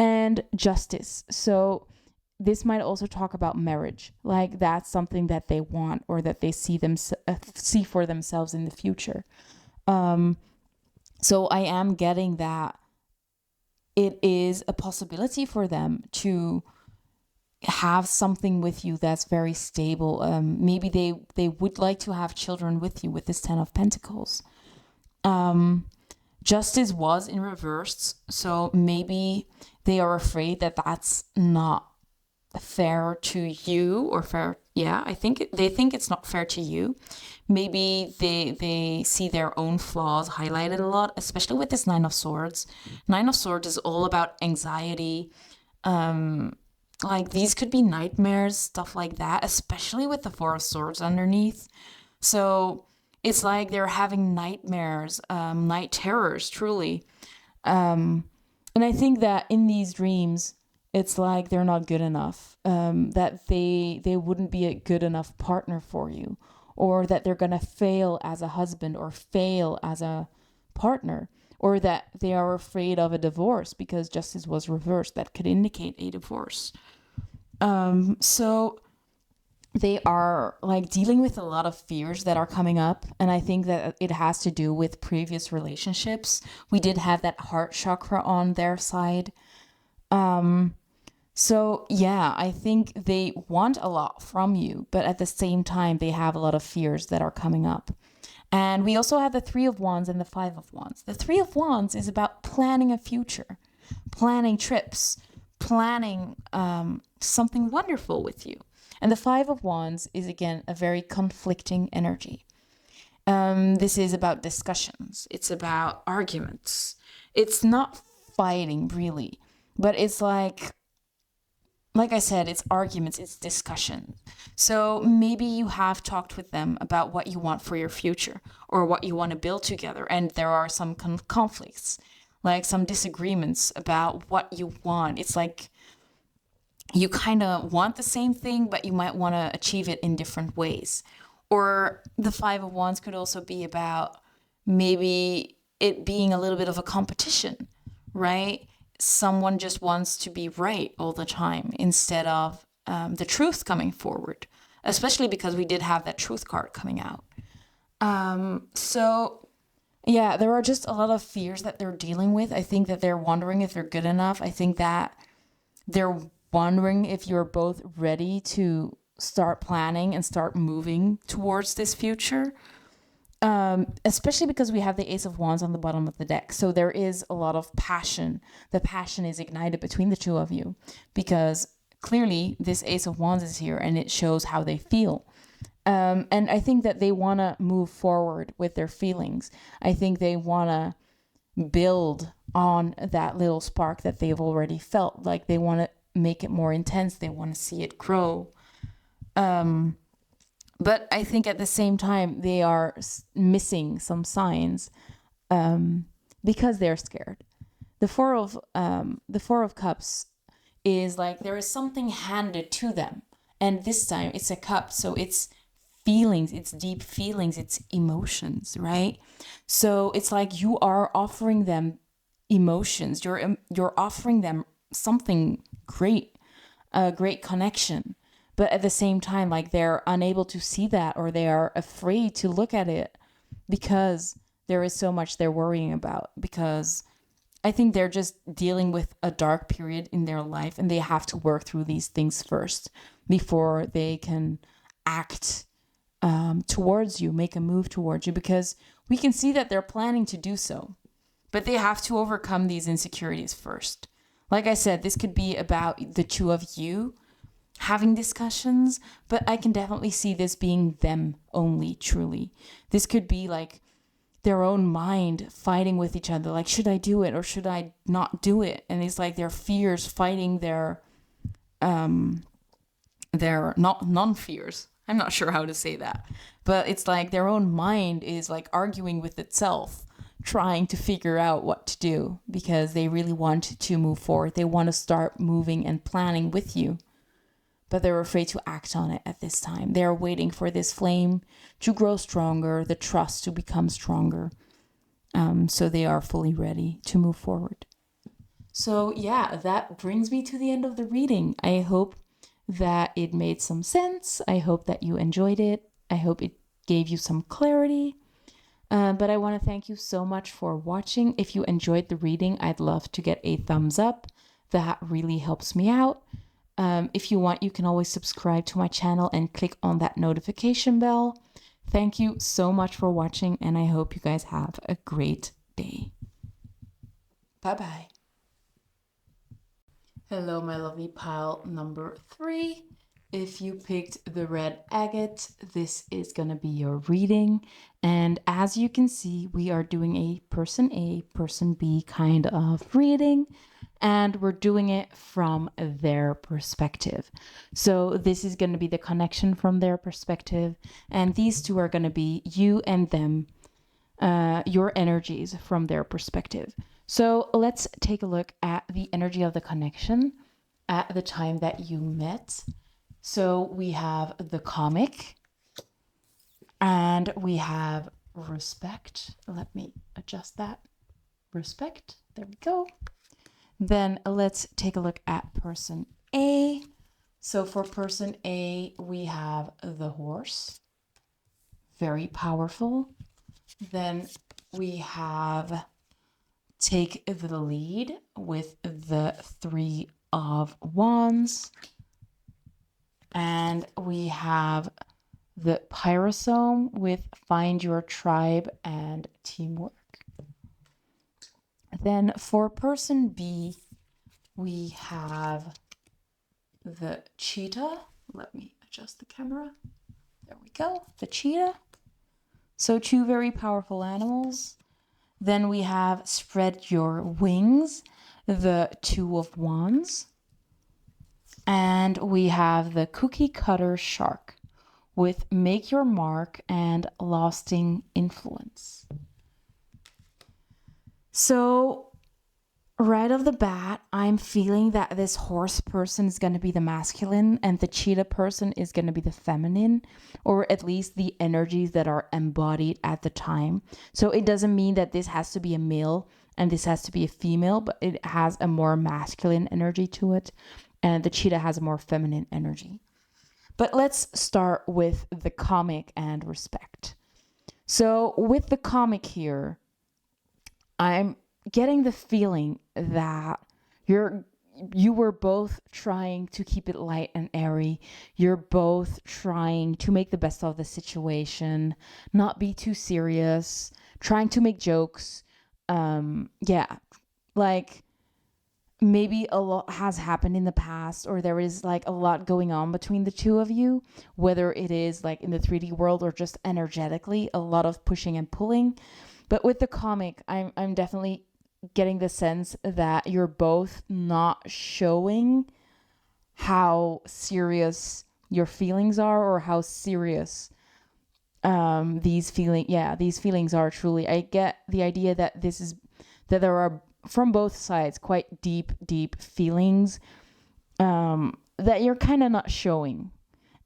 and justice. So this might also talk about marriage, like that's something that they want or that they see for themselves in the future. So I am getting that it is a possibility for them to have something with you that's very stable. Maybe they would like to have children with you with this 10 of Pentacles. Justice was in reverse, so maybe they are afraid that that's not fair to you or fair. Yeah, I think they think it's not fair to you. Maybe they see their own flaws highlighted a lot, especially with this 9 of Swords. 9 of Swords is all about anxiety. Like these could be nightmares, stuff like that, especially with the 4 of Swords underneath. So it's like they're having nightmares, night terrors, truly. And I think that in these dreams, it's like they're not good enough, that they wouldn't be a good enough partner for you, or that they're going to fail as a husband or fail as a partner, or that they are afraid of a divorce because justice was reversed. That could indicate a divorce. So they are like dealing with a lot of fears that are coming up. And I think that it has to do with previous relationships. We did have that heart chakra on their side. So yeah, I think they want a lot from you, but at the same time, they have a lot of fears that are coming up. And we also have the 3 of Wands and the 5 of Wands. The 3 of Wands is about planning a future, planning trips, planning something wonderful with you. And the 5 of Wands is, again, a very conflicting energy. This is about discussions. It's about arguments. It's not fighting, really, but it's like I said, it's arguments, it's discussion. So maybe you have talked with them about what you want for your future or what you want to build together. And there are some conflicts, like some disagreements about what you want. It's like you kind of want the same thing, but you might want to achieve it in different ways. Or the 5 of Wands could also be about maybe it being a little bit of a competition, right? Someone just wants to be right all the time instead of the truth coming forward, especially because we did have that truth card coming out. So Yeah, there are just a lot of fears that they're dealing with. I think that they're wondering if they're good enough. I think that they're wondering if you're both ready to start planning and start moving towards this future. Especially because we have the Ace of Wands on the bottom of the deck. So there is a lot of passion. The passion is ignited between the two of you because clearly this Ace of Wands is here and it shows how they feel. And I think that they want to move forward with their feelings. I think they want to build on that little spark that they've already felt. Like they want to make it more intense. They want to see it grow. But I think at the same time, they are missing some signs because they're scared. The Four of Cups is like there is something handed to them. And this time it's a cup. So it's feelings, it's deep feelings, it's emotions, right? So it's like you are offering them emotions. You're offering them something great, a great connection. But at the same time, like they're unable to see that or they are afraid to look at it because there is so much they're worrying about. Because I think they're just dealing with a dark period in their life and they have to work through these things first before they can act towards you, make a move towards you. Because we can see that they're planning to do so, but they have to overcome these insecurities first. Like I said, this could be about the two of you having discussions, but I can definitely see this being them only, truly. This could be like their own mind fighting with each other, like, should I do it or should I not do it? And it's like their fears fighting their not non-fears. I'm not sure how to say that, but it's like their own mind is like arguing with itself, trying to figure out what to do because they really want to move forward. They want to start moving and planning with you, but they're afraid to act on it at this time. They're waiting for this flame to grow stronger, the trust to become stronger. So they are fully ready to move forward. So yeah, that brings me to the end of the reading. I hope that it made some sense. I hope that you enjoyed it. I hope it gave you some clarity. But I want to thank you so much for watching. If you enjoyed the reading, I'd love to get a thumbs up. That really helps me out. If you want, you can always subscribe to my channel and click on that notification bell. Thank you so much for watching, and I hope you guys have a great day. Bye-bye. Hello, my lovely pile number 3. If you picked the red agate, this is going to be your reading. And as you can see, we are doing a person B kind of reading. And we're doing it from their perspective. So this is going to be the connection from their perspective. And these two are going to be you and them, your energies from their perspective. So let's take a look at the energy of the connection at the time that you met. So we have the comic and we have respect. Let me adjust that. Respect. There we go. Then let's take a look at person A. So for person A, we have the horse. Very powerful. Then we have take the lead with the 3 of Wands. And we have the Pyrosome with find your tribe and teamwork. Then for person B, we have the cheetah. Let me adjust the camera. There we go, the cheetah. So 2 very powerful animals. Then we have spread your wings, the 2 of Wands. And we have the cookie cutter shark with make your mark and lasting influence. So right off the bat, I'm feeling that this horse person is going to be the masculine and the cheetah person is going to be the feminine, or at least the energies that are embodied at the time. So it doesn't mean that this has to be a male and this has to be a female, but it has a more masculine energy to it. And the cheetah has a more feminine energy. But let's start with the comic and respect. So with the comic here, I'm getting the feeling that you were both trying to keep it light and airy. You're both trying to make the best of the situation, not be too serious, trying to make jokes. Yeah, like maybe a lot has happened in the past, or there is like a lot going on between the two of you, whether it is like in the 3D world or just energetically, a lot of pushing and pulling. But with the comic, I'm definitely getting the sense that you're both not showing how serious your feelings are, or how serious these feelings are truly. I get the idea that there are from both sides quite deep feelings that you're kind of not showing.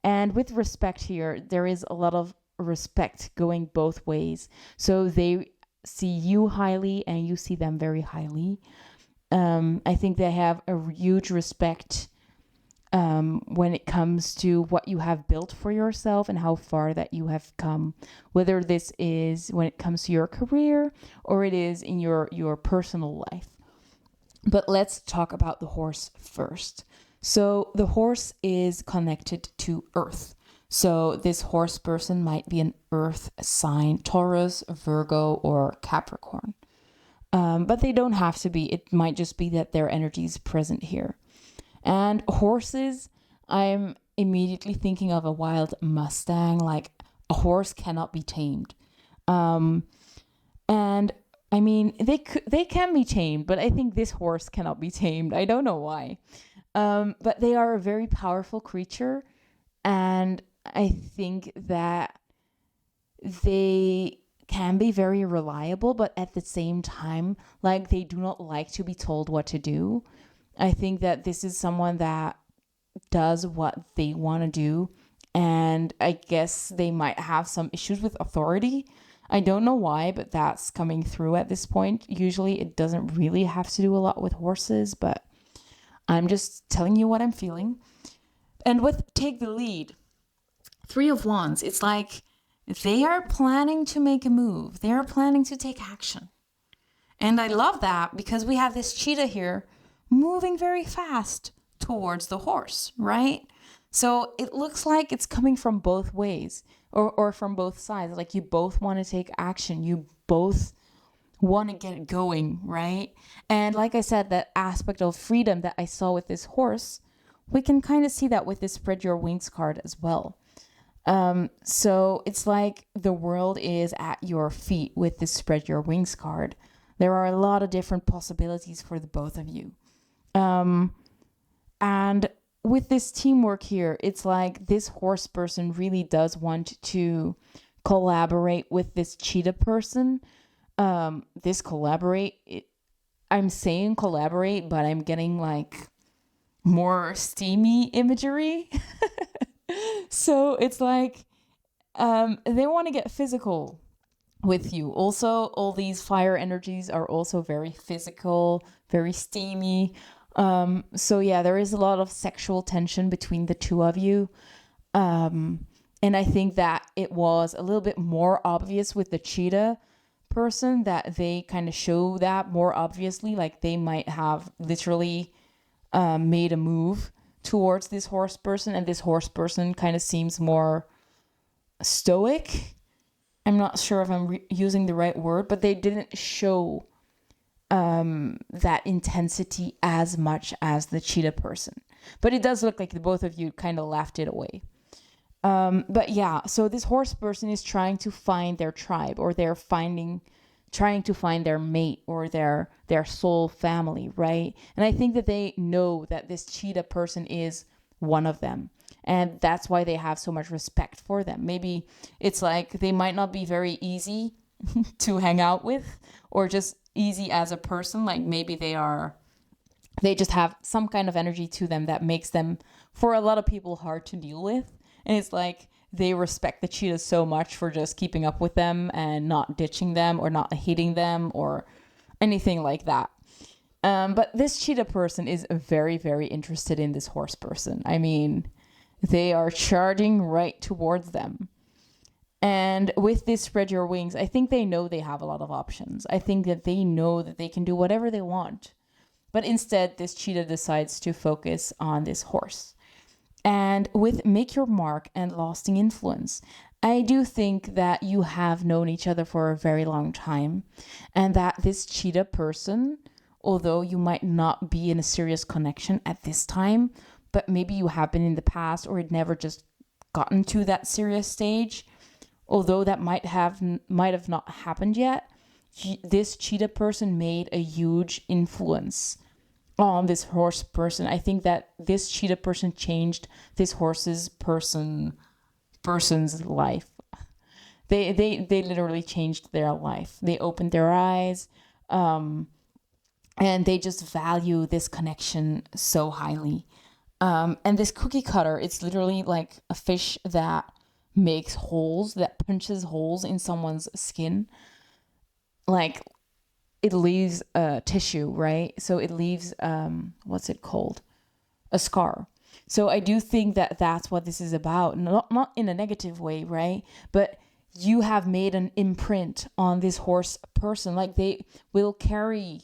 And with respect here, there is a lot of respect going both ways. So they see you highly and you see them very highly. I think they have a huge respect when it comes to what you have built for yourself and how far that you have come, whether this is when it comes to your career or it is in your personal life. But let's talk about the horse first. So the horse is connected to Earth. So this horse person might be an Earth sign, Taurus, Virgo, or Capricorn. But they don't have to be. It might just be that their energy is present here. And horses, I'm immediately thinking of a wild Mustang. Like, a horse cannot be tamed. And I mean, they can be tamed, but I think this horse cannot be tamed. I don't know why. But they are a very powerful creature. And I think that they can be very reliable, but at the same time, like, they do not like to be told what to do. I think that this is someone that does what they want to do. And I guess they might have some issues with authority. I don't know why, but that's coming through at this point. Usually it doesn't really have to do a lot with horses, but I'm just telling you what I'm feeling. And with Take the Lead, 3 of Wands, it's like they are planning to make a move. They are planning to take action. And I love that because we have this cheetah here moving very fast towards the horse, right? So it looks like it's coming from both ways, or from both sides. Like, you both want to take action. You both want to get it going, right? And like I said, that aspect of freedom that I saw with this horse, we can kind of see that with this Spread Your Wings card as well. So it's like the world is at your feet with this Spread Your Wings card. There are a lot of different possibilities for the both of you. And with this teamwork here, it's like this horse person really does want to collaborate with this cheetah person. I'm saying collaborate, but I'm getting like more steamy imagery. So it's like they want to get physical with you. Also, all these fire energies are also very physical, very steamy. So yeah, there is a lot of sexual tension between the two of you. And I think that it was a little bit more obvious with the cheetah person, that they kind of show that more obviously. Like, they might have literally made a move towards this horse person, and this horse person kind of seems more stoic. I'm not sure if I'm using the right word, but they didn't show that intensity as much as the cheetah person. But it does look like the both of you kind of laughed it away. But yeah, so this horse person is trying to find their tribe, or trying to find their mate, or their soul family, right? And I think that they know that this cheetah person is one of them. And that's why they have so much respect for them. Maybe it's like they might not be very easy to hang out with, or just easy as a person. Like, maybe they just have some kind of energy to them that makes them, for a lot of people, hard to deal with. And it's like they respect the cheetahs so much for just keeping up with them and not ditching them or not hating them or anything like that. But this cheetah person is very, very interested in this horse person. I mean, they are charging right towards them. And with this spread your wings, I think they know they have a lot of options. I think that they know that they can do whatever they want. But instead, this cheetah decides to focus on this horse. And with make your mark and lasting influence, I do think that you have known each other for a very long time, and that this cheetah person, although you might not be in a serious connection at this time, but maybe you have been in the past, or it never just gotten to that serious stage, although that might have not happened yet, this cheetah person made a huge influence on this horse person. I think that this cheetah person changed this person's life. They literally changed their life. They opened their eyes, and they just value this connection so highly. And this cookie cutter, it's literally like a fish that makes holes, that punches holes in someone's skin. Like, it leaves tissue, right? So it leaves, what's it called? A scar. So I do think that that's what this is about. Not in a negative way, right? But you have made an imprint on this horse person. Like, they will carry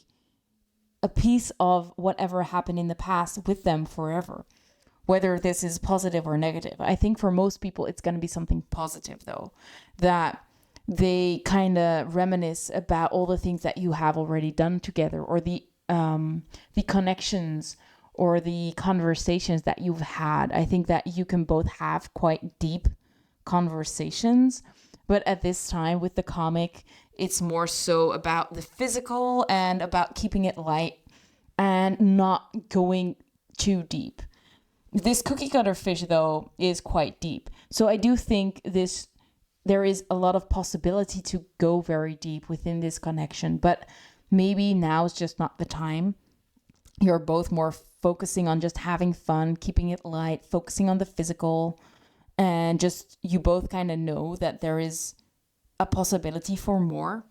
a piece of whatever happened in the past with them forever, whether this is positive or negative. I think for most people, it's going to be something positive, though, that they kind of reminisce about all the things that you have already done together, or the connections or the conversations that you've had. I think that you can both have quite deep conversations, but at this time with the comic, it's more so about the physical and about keeping it light and not going too deep. This cookie cutter fish, though, is quite deep. So I do think there is a lot of possibility to go very deep within this connection, but maybe now is just not the time. You're both more focusing on just having fun, keeping it light, focusing on the physical, and just you both kind of know that there is a possibility for more.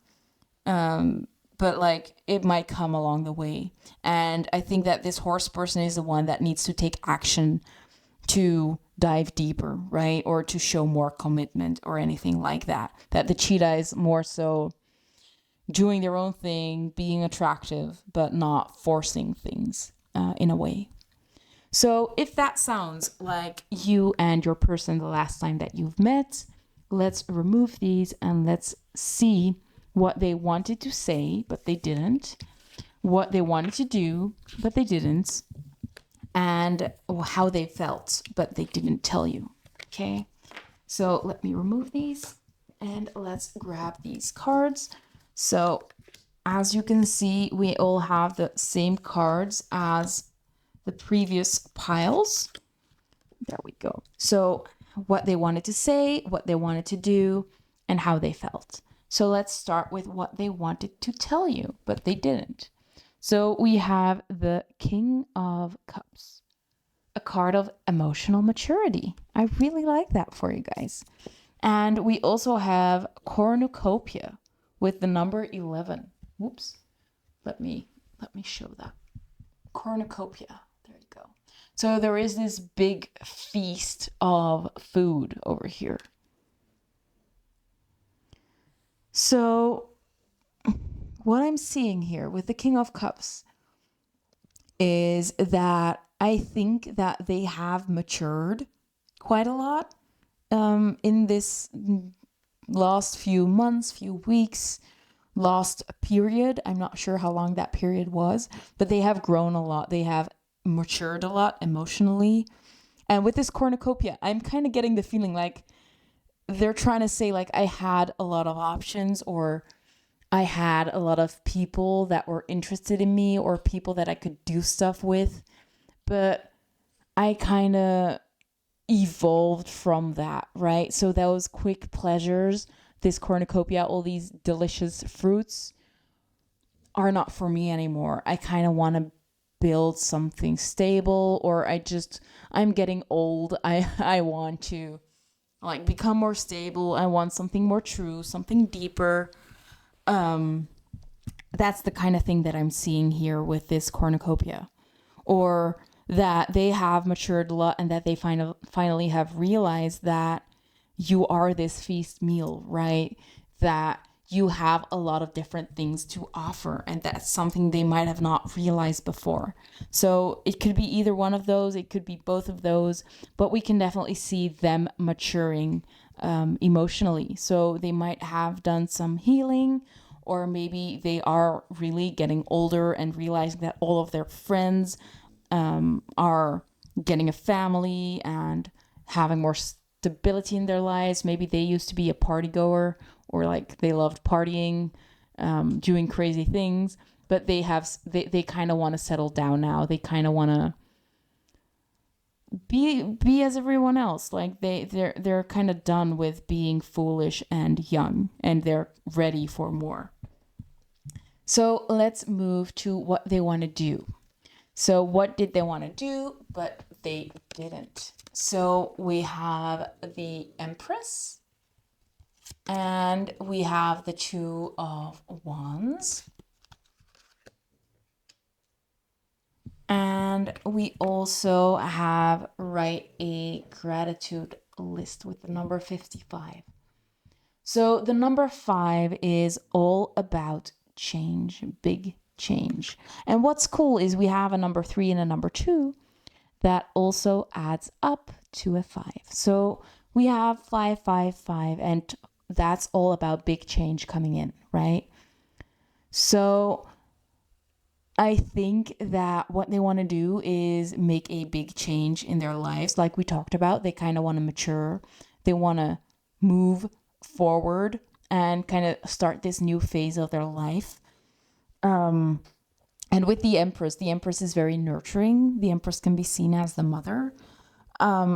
But like, it might come along the way. And I think that this horse person is the one that needs to take action to dive deeper, right? Or to show more commitment or anything like that. That the cheetah is more so doing their own thing, being attractive, but not forcing things in a way. So if that sounds like you and your person the last time that you've met, let's remove these and let's see what they wanted to say, but they didn't. What they wanted to do, but they didn't. And how they felt, but they didn't tell you. Okay, so let me remove these and let's grab these cards. So as you can see, we all have the same cards as the previous piles. There we go. So what they wanted to say, what they wanted to do, and how they felt. So let's start with what they wanted to tell you, but they didn't. So we have the King of Cups, a card of emotional maturity. I really like that for you guys. And we also have Cornucopia with the number 11. Whoops. Let me show that. Cornucopia. There you go. So there is this big feast of food over here. So what I'm seeing here with the King of Cups is that I think that they have matured quite a lot in this last few months, few weeks, last period. I'm not sure how long that period was, but they have grown a lot. They have matured a lot emotionally. And with this cornucopia, I'm kind of getting the feeling like they're trying to say, like, I had a lot of options, or I had a lot of people that were interested in me, or people that I could do stuff with, but I kind of evolved from that, right? So those quick pleasures, this cornucopia, all these delicious fruits are not for me anymore. I kind of want to build something stable, or I'm getting old. I want to like become more stable. I want something more true, something deeper. That's the kind of thing that I'm seeing here with this cornucopia, or that they have matured a lot and that they finally have realized that you are this feast meal, right? That you have a lot of different things to offer, and that's something they might have not realized before. So it could be either one of those, it could be both of those, but we can definitely see them maturing emotionally. So they might have done some healing, or maybe they are really getting older and realizing that all of their friends are getting a family and having more stability in their lives. Maybe they used to be a party goer, or like they loved partying, doing crazy things, but they kind of want to settle down now. They kind of want to be as everyone else. Like they're kind of done with being foolish and young, and they're ready for more. So let's move to what they want to do. So what did they want to do, but they didn't? So we have the Empress, and we have the Two of Wands. And we also have write a gratitude list with the number 55. So the number 5 is all about change, big change. And what's cool is we have a number 3 and a number 2 that also adds up to a 5. So we have 555, and that's all about big change coming in, right? So I think that what they want to do is make a big change in their lives. Like we talked about, they kind of want to mature. They want to move forward and kind of start this new phase of their life. And with the Empress is very nurturing. The Empress can be seen as the mother.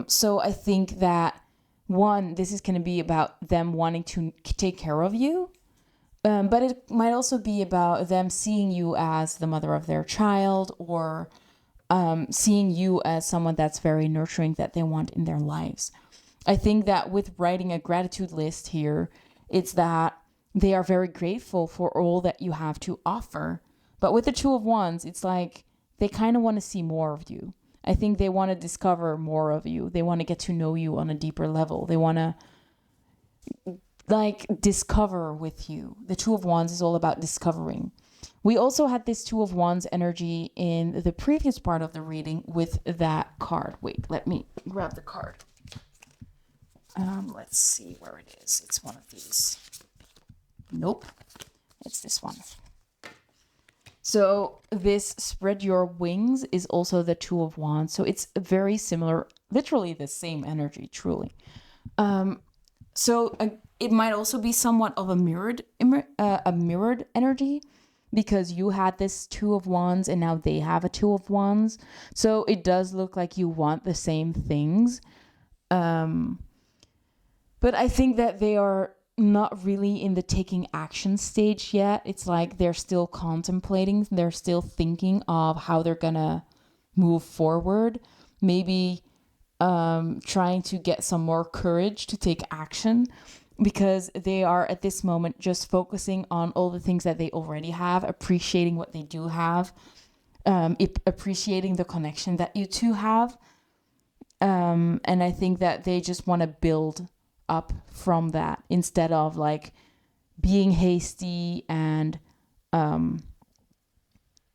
So I think that, one, this is going to be about them wanting to take care of you. But it might also be about them seeing you as the mother of their child, or seeing you as someone that's very nurturing that they want in their lives. I think that with writing a gratitude list here, it's that they are very grateful for all that you have to offer. But with the Two of Wands, it's like they kind of want to see more of you. I think they want to discover more of you. They want to get to know you on a deeper level. They want to discover with you. The Two of Wands is all about discovering. We also had this Two of Wands energy in the previous part of the reading with that card. Wait, let me grab the card. Let's see where it is. It's one of these. Nope, it's this one. So this spread your wings is also the Two of Wands. So it's very similar, literally the same energy, truly. So it might also be somewhat of a mirrored energy, because you had this Two of Wands and now they have a Two of Wands. So it does look like you want the same things. But I think that they are not really in the taking action stage yet. It's like they're still contemplating. They're still thinking of how they're gonna move forward. Maybe trying to get some more courage to take action, because they are at this moment just focusing on all the things that they already have, appreciating what they do have, appreciating the connection that you two have. And I think that they just want to build up from that, instead of like being hasty and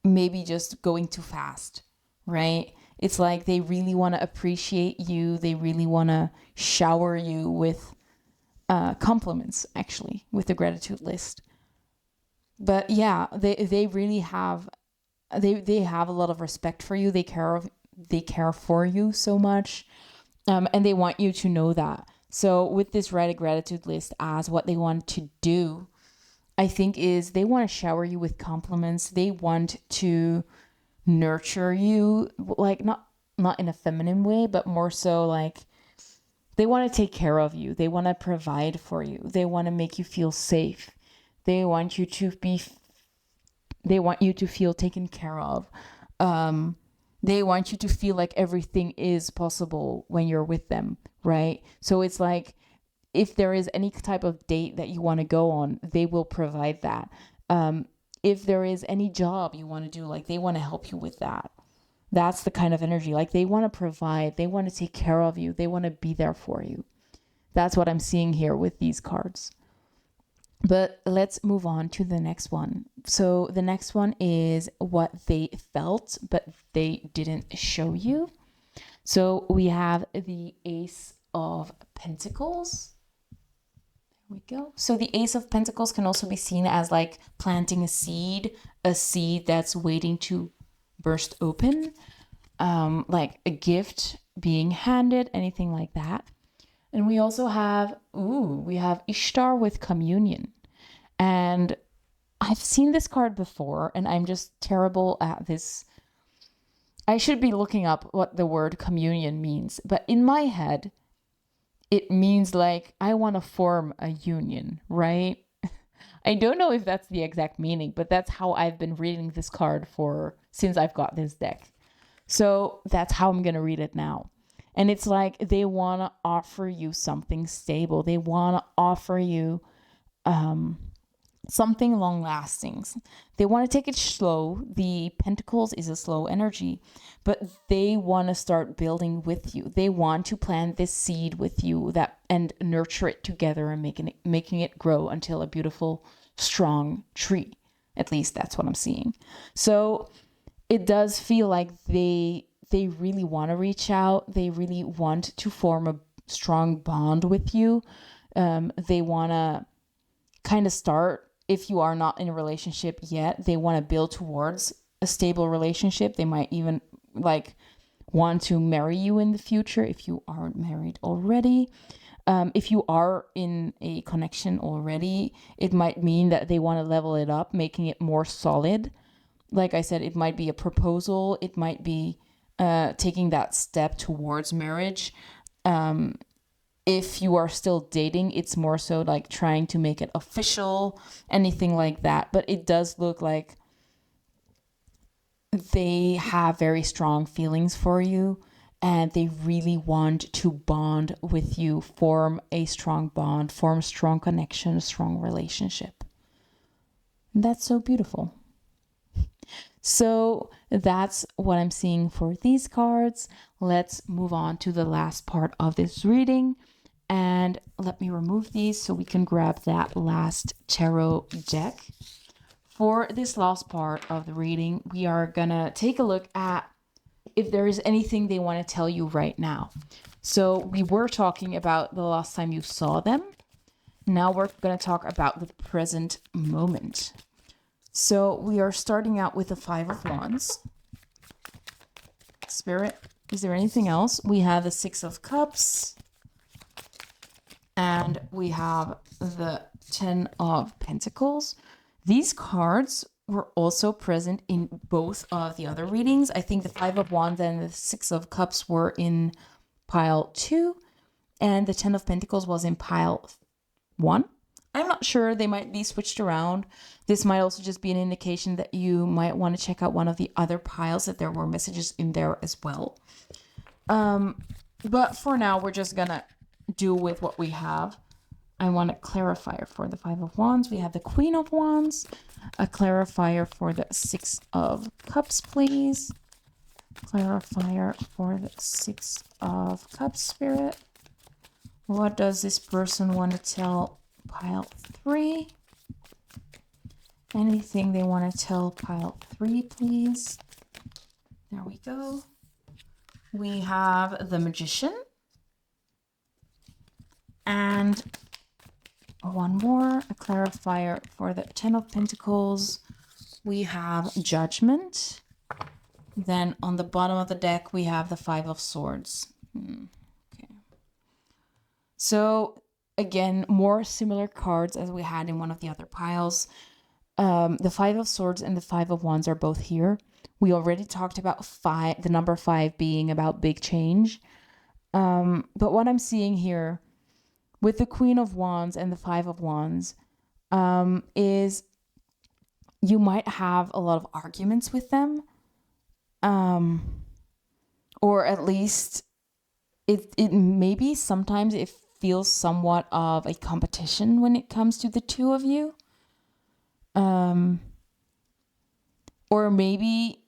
maybe just going too fast, right? It's like they really want to appreciate you. They really want to shower you with compliments, actually, with the gratitude list. But yeah, they really have, they have a lot of respect for you. They care for you so much, and they want you to know that. So with this write a gratitude list as what they want to do, I think is they want to shower you with compliments. They want to nurture you, like not in a feminine way, but more so like they want to take care of you. They want to provide for you. They want to make you feel safe. They want you to feel taken care of. They want you to feel like everything is possible when you're with them, right? So it's like, if there is any type of date that you want to go on, they will provide that. If there is any job you want to do, like they want to help you with that. That's the kind of energy. Like they want to provide, they want to take care of you, they want to be there for you. That's what I'm seeing here with these cards. But let's move on to the next one. So the next one is what they felt, but they didn't show you. So we have the Ace of Pentacles. There we go. So the Ace of Pentacles can also be seen as like planting a seed that's waiting to burst open, like a gift being handed, anything like that. And we also have, we have Ishtar with communion. And I've seen this card before, and I'm just terrible at this. I should be looking up what the word communion means. But in my head, it means like, I want to form a union, right? I don't know if that's the exact meaning, but that's how I've been reading this card since I've got this deck. So that's how I'm going to read it now. And it's like they want to offer you something stable. They want to offer you something long lasting. They want to take it slow. The Pentacles is a slow energy, but they want to start building with you. They want to plant this seed with you and nurture it together and making it grow until a beautiful, strong tree. At least that's what I'm seeing. So it does feel like they really want to reach out. They really want to form a strong bond with you. They want to kind of start, if you are not in a relationship yet, they want to build towards a stable relationship. They might even like want to marry you in the future if you aren't married already. If you are in a connection already, it might mean that they want to level it up, making it more solid. Like I said, it might be a proposal. It might be taking that step towards marriage. If you are still dating, it's more so like trying to make it official, anything like that. But it does look like they have very strong feelings for you, and they really want to bond with you, form a strong bond, form a strong connection, a strong relationship. And that's so beautiful. So that's what I'm seeing for these cards. Let's move on to the last part of this reading. And let me remove these so we can grab that last tarot deck. For this last part of the reading, we are gonna take a look at if there is anything they want to tell you right now. So we were talking about the last time you saw them. Now we're gonna talk about the present moment. So we are starting out with the Five of Wands. Spirit, is there anything else? We have the Six of Cups. And we have the Ten of Pentacles. These cards were also present in both of the other readings. I think the Five of Wands and the Six of Cups were in pile 2. And the Ten of Pentacles was in pile 1. I'm not sure, they might be switched around. This might also just be an indication that you might want to check out one of the other piles, that there were messages in there as well. But for now, we're just gonna do with what we have. I want a clarifier for the Five of Wands. We have the Queen of Wands. A clarifier for the Six of Cups, please. Clarifier for the Six of Cups, Spirit. What does this person want to tell pile 3? Anything they want to tell pile 3, please. There we go. We have the Magician. And one more, a clarifier for the Ten of Pentacles. We have Judgment. Then on the bottom of the deck, we have the Five of Swords. Okay. So again, more similar cards as we had in one of the other piles. The Five of Swords and the Five of Wands are both here. We already talked about the number 5 being about big change. But what I'm seeing here with the Queen of Wands and the Five of Wands is you might have a lot of arguments with them. Or at least it maybe sometimes it feels somewhat of a competition when it comes to the two of you. Or maybe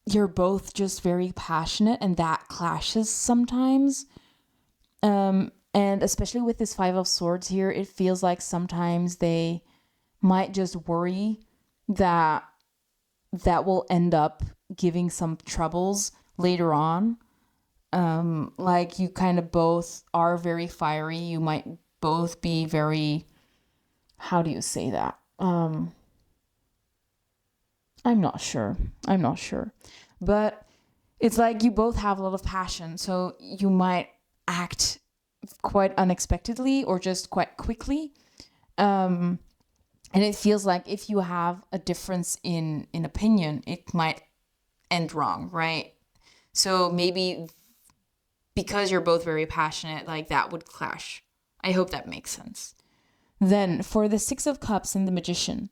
you're both just very passionate and that clashes sometimes. And especially with this Five of Swords here, it feels like sometimes they might just worry that that will end up giving some troubles later on. Like you kind of both are very fiery. You might both be very, how do you say that? I'm not sure. But it's like you both have a lot of passion. So you might act quite unexpectedly or just quite quickly. And it feels like if you have a difference in opinion, it might end wrong, right? So maybe because you're both very passionate, like that would clash. I hope that makes sense. Then for the Six of Cups and the Magician,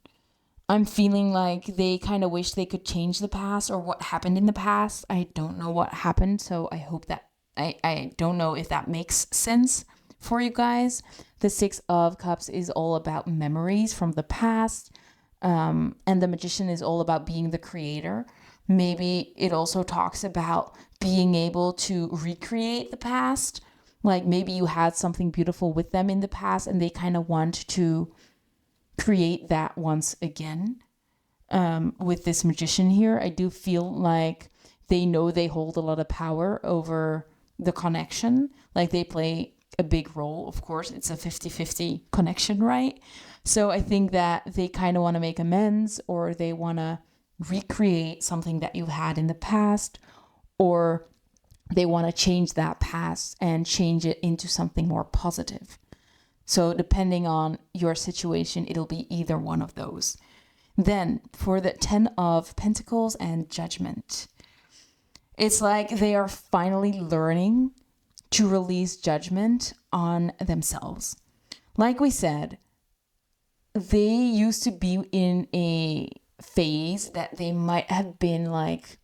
I'm feeling like they kind of wish they could change the past or what happened in the past. I don't know what happened, so I hope that I don't know if that makes sense for you guys. The Six of Cups is all about memories from the past, and the Magician is all about being the creator. Maybe it also talks about being able to recreate the past. Like maybe you had something beautiful with them in the past and they kind of want to create that once again. With this Magician here, I do feel like they know they hold a lot of power over the connection. Like they play a big role. Of course, it's a 50-50 connection, right? So I think that they kind of want to make amends, or they want to recreate something that you had in the past, or they want to change that past and change it into something more positive. So depending on your situation, it'll be either one of those. Then for the 10 of Pentacles and Judgment, it's like they are finally learning to release judgment on themselves. Like we said, they used to be in a phase that they might have been like,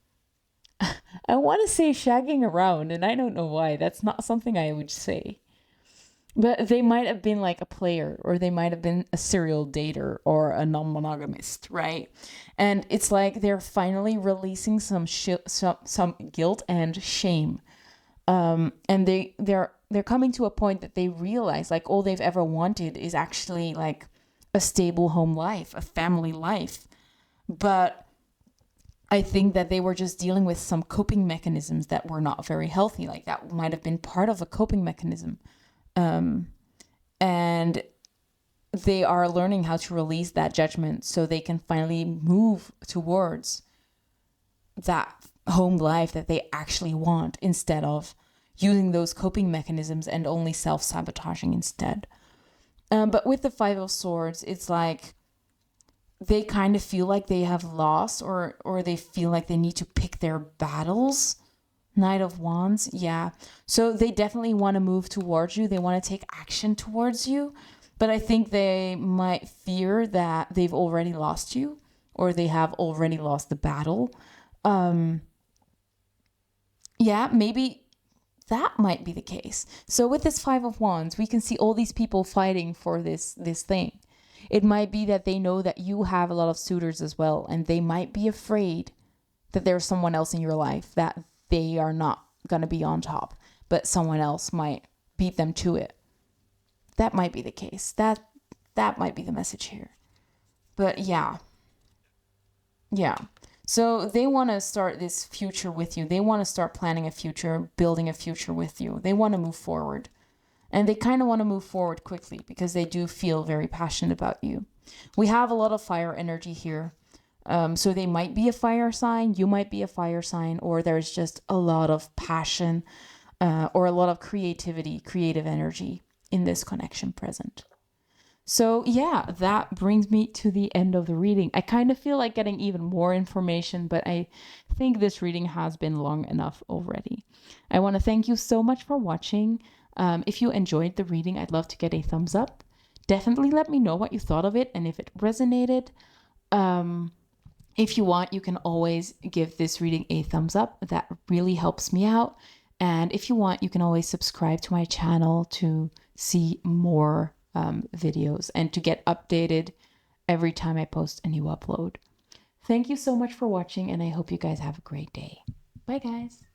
I want to say shagging around, and I don't know why. That's not something I would say. But they might have been like a player, or they might have been a serial dater or a non-monogamist, right? And it's like they're finally releasing some guilt and shame. And they're coming to a point that they realize like all they've ever wanted is actually like a stable home life, a family life. But I think that they were just dealing with some coping mechanisms that were not very healthy. Like that might have been part of a coping mechanism. And they are learning how to release that judgment so they can finally move towards that home life that they actually want, instead of using those coping mechanisms and only self-sabotaging instead. But with the Five of Swords, it's like they kind of feel like they have lost, or they feel like they need to pick their battles. Knight of Wands, yeah. So they definitely want to move towards you. They want to take action towards you. But I think they might fear that they've already lost you, or they have already lost the battle. Yeah, maybe that might be the case. So with this Five of Wands, we can see all these people fighting for this thing. It might be that they know that you have a lot of suitors as well, and they might be afraid that there's someone else in your life that they are not going to be on top, but someone else might beat them to it. That might be the case. That might be the message here. But yeah. So they want to start this future with you. They want to start planning a future, building a future with you. They want to move forward. And they kind of want to move forward quickly because they do feel very passionate about you. We have a lot of fire energy here. So they might be a fire sign, you might be a fire sign, or there's just a lot of passion or a lot of creativity, creative energy in this connection present. So yeah, that brings me to the end of the reading. I kind of feel like getting even more information, but I think this reading has been long enough already. I want to thank you so much for watching. If you enjoyed the reading, I'd love to get a thumbs up. Definitely let me know what you thought of it and if it resonated. If you want, you can always give this reading a thumbs up. That really helps me out. And if you want, you can always subscribe to my channel to see more videos and to get updated every time I post a new upload. Thank you so much for watching, and I hope you guys have a great day. Bye, guys.